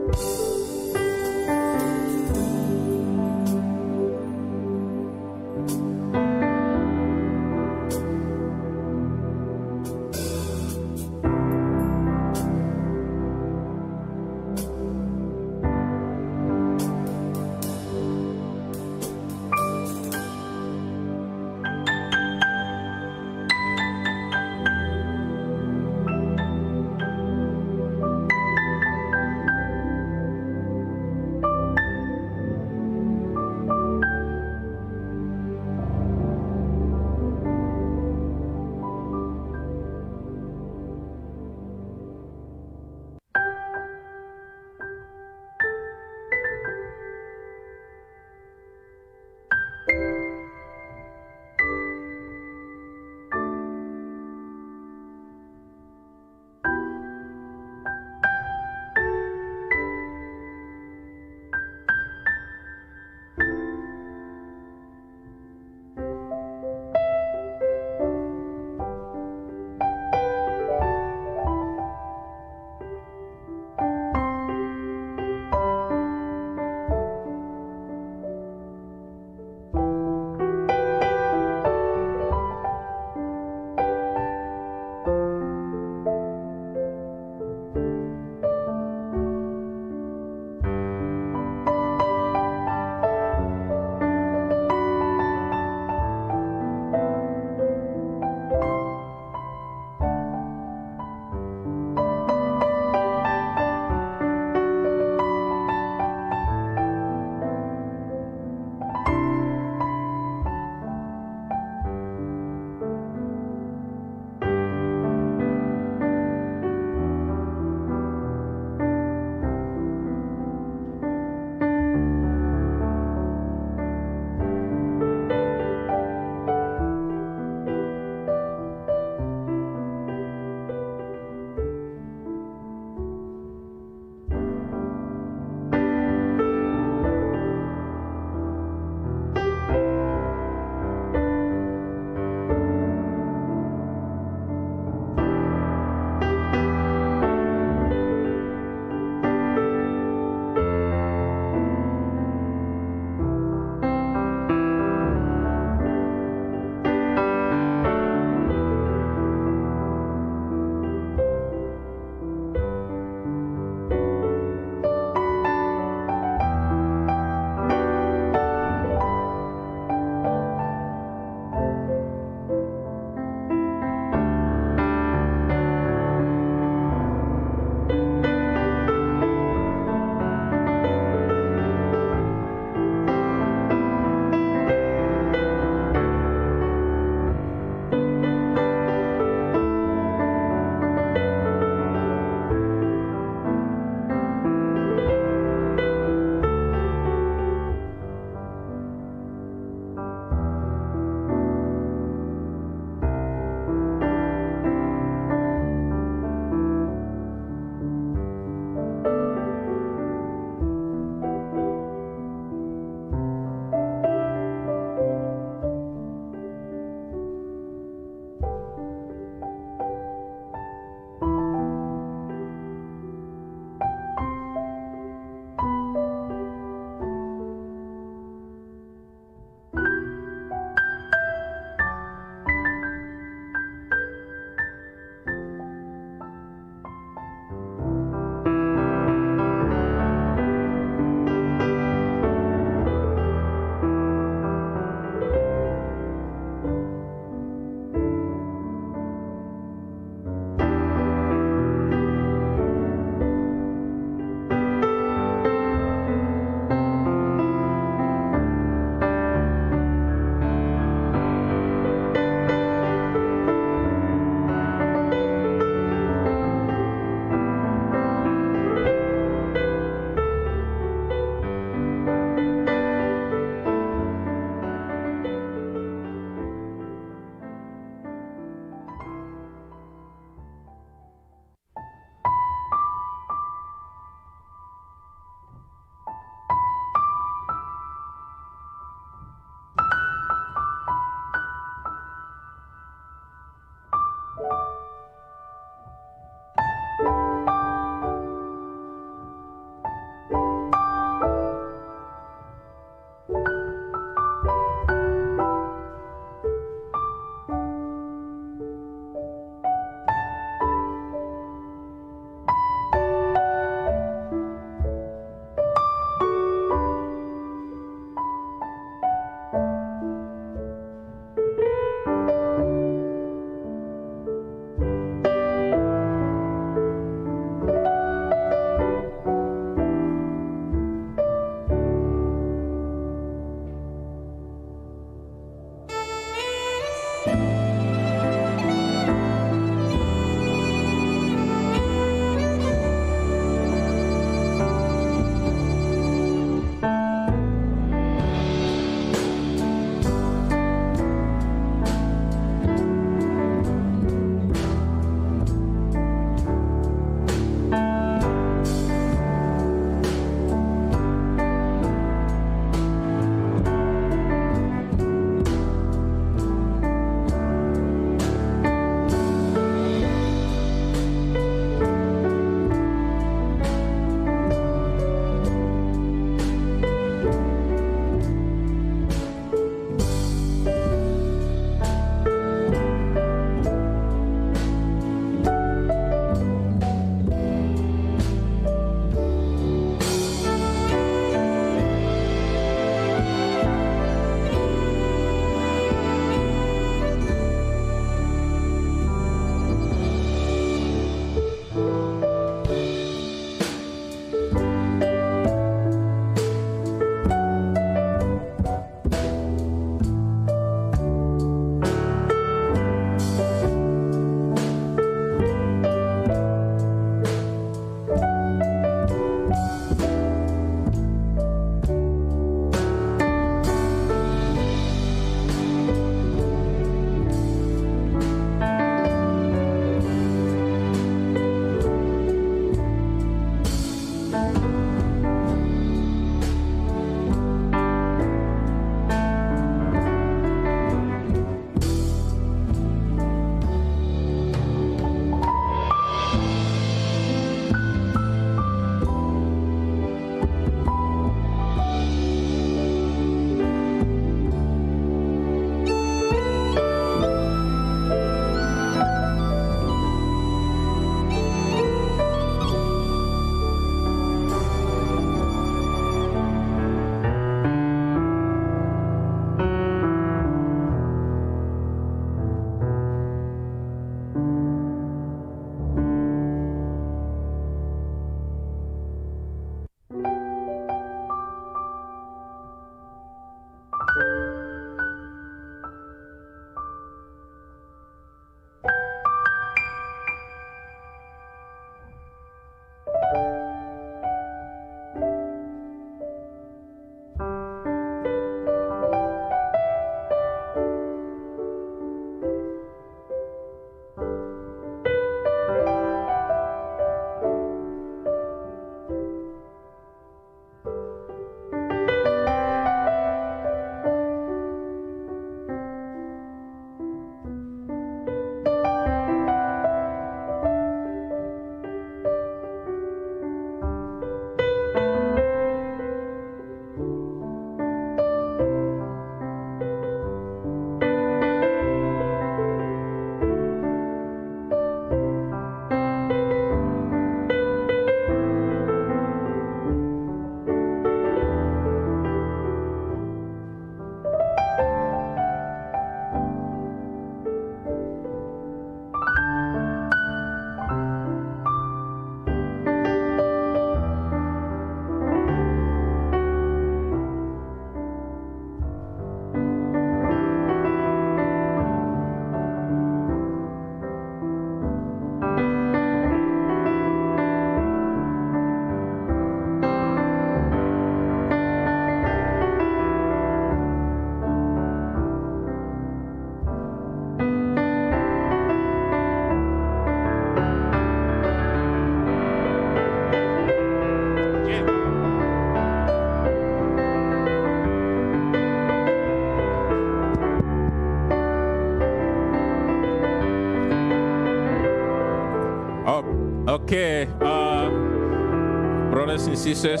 brothers and sisters,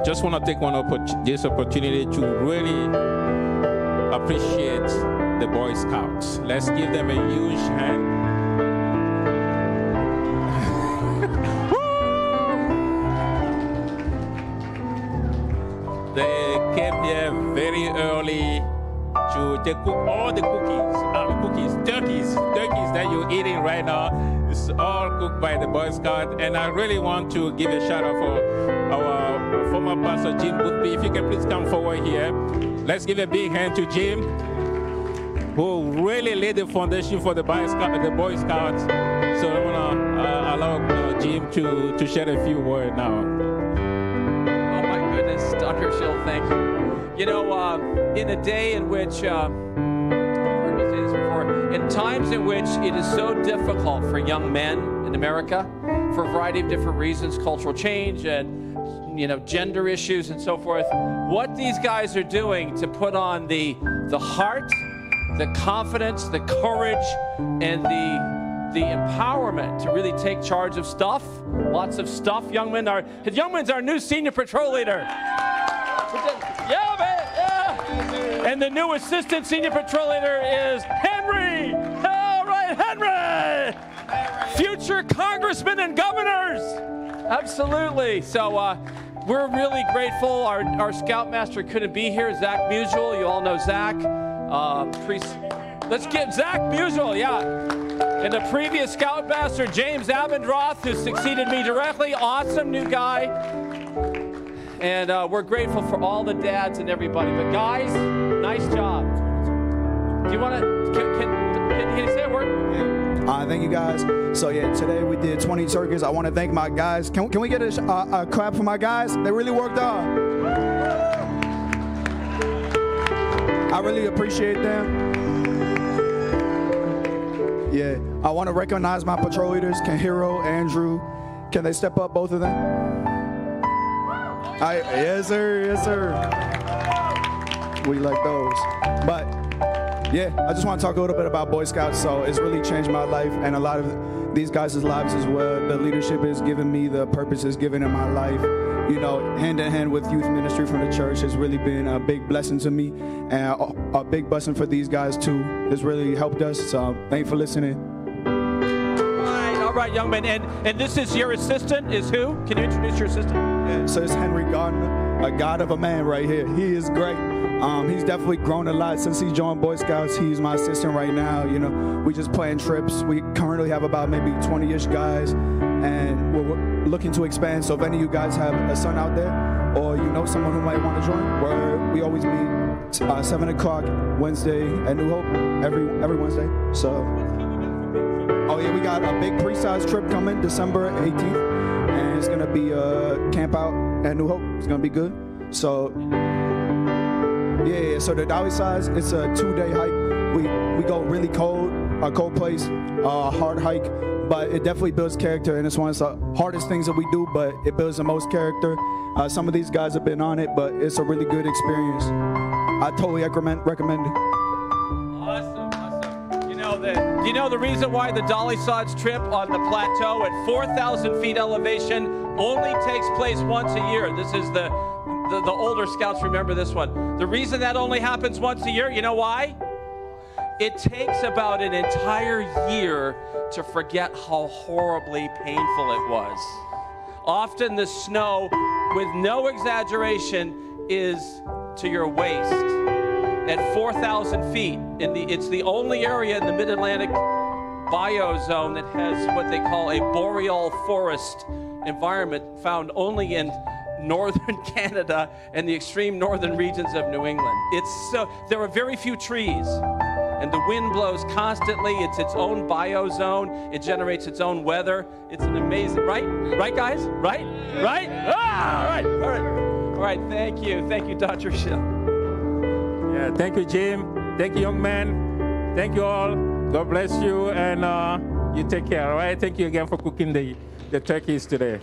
just want to take this opportunity to really appreciate the Boy Scouts. Let's give them a huge hand. They came here very early to cook all the turkeys that you're eating right now. It's all cooked by the Boy Scout. And I really want to give a shout out for our former pastor, Jim Boothby. If you can please come forward here. Let's give a big hand to Jim, who really laid the foundation for the Boy Scouts. So I want to allow Jim to share a few words now. Oh my goodness, Dr. Schill, thank you. You know, in a day in which, I've heard me say this before, in times in which it is so difficult for young men in America, for a variety of different reasons, cultural change and, gender issues and so forth, what these guys are doing to put on the heart, the confidence, the courage, and the empowerment to really take charge of stuff, lots of stuff. Youngman's our new senior patrol leader. Yeah, man, yeah. And the new assistant senior patrol leader is Henry. All right, Henry. Future congressmen and governors. Absolutely. So we're really grateful. Our scoutmaster couldn't be here, Zach Musial. You all know Zach. Let's give Zach Musial, yeah. And the previous scoutmaster, James Abendroth, who succeeded me directly. Awesome new guy. And we're grateful for all the dads and everybody. But guys, nice job. Do you want to, can you say a word? Thank you guys. So yeah, today we did 20 turkeys. I want to thank my guys. Can we get a clap for my guys? They really worked hard. I really appreciate them. Yeah, I want to recognize my patrol leaders, Kenhiro, Andrew. Can they step up, both of them? Yes, sir. Yes, sir. We like those. But yeah, I just want to talk a little bit about Boy Scouts. So it's really changed my life and a lot of these guys' lives as well. The leadership has given me, the purpose is given in my life. Hand in hand with youth ministry from the church has really been a big blessing to me, and a big blessing for these guys too. It's really helped us. So thank you for listening. All right, young man. And this is your assistant, is who? Can you introduce your assistant? Yeah, so it's Henry Gardner, a god of a man right here. He is great. He's definitely grown a lot since he joined Boy Scouts. He's my assistant right now. We just plan trips. We currently have about maybe 20-ish guys, and we're looking to expand. So if any of you guys have a son out there, or someone who might want to join, we always meet 7 o'clock Wednesday at New Hope every Wednesday. So, oh yeah, we got a big pre-size trip coming December 18th, and it's gonna be a camp out at New Hope. It's gonna be good. So. Yeah, so the Dolly Size, it's a 2-day hike. We go really cold, a cold place, hard hike, but it definitely builds character, and it's one of the hardest things that we do, but it builds the most character. Some of these guys have been on it, but it's a really good experience. I totally recommend it. Awesome. You know the reason why the Dolly Sods trip on the plateau at 4,000 feet elevation only takes place once a year? This is the older scouts remember this one. The reason that only happens once a year, you know why? It takes about an entire year to forget how horribly painful it was. Often the snow, with no exaggeration, is to your waist at 4,000 feet. It's the only area in the Mid-Atlantic biozone that has what they call a boreal forest environment, found only in northern Canada and the extreme northern regions of New England. There are very few trees, and the wind blows constantly. It's its own biozone. It generates its own weather. It's an amazing, right? Right, guys? Right? Ah, all right. Thank you, Dr. Schill. Yeah, thank you, Jim. Thank you, young man. Thank you all. God bless you, and you take care. All right. Thank you again for cooking the turkeys today.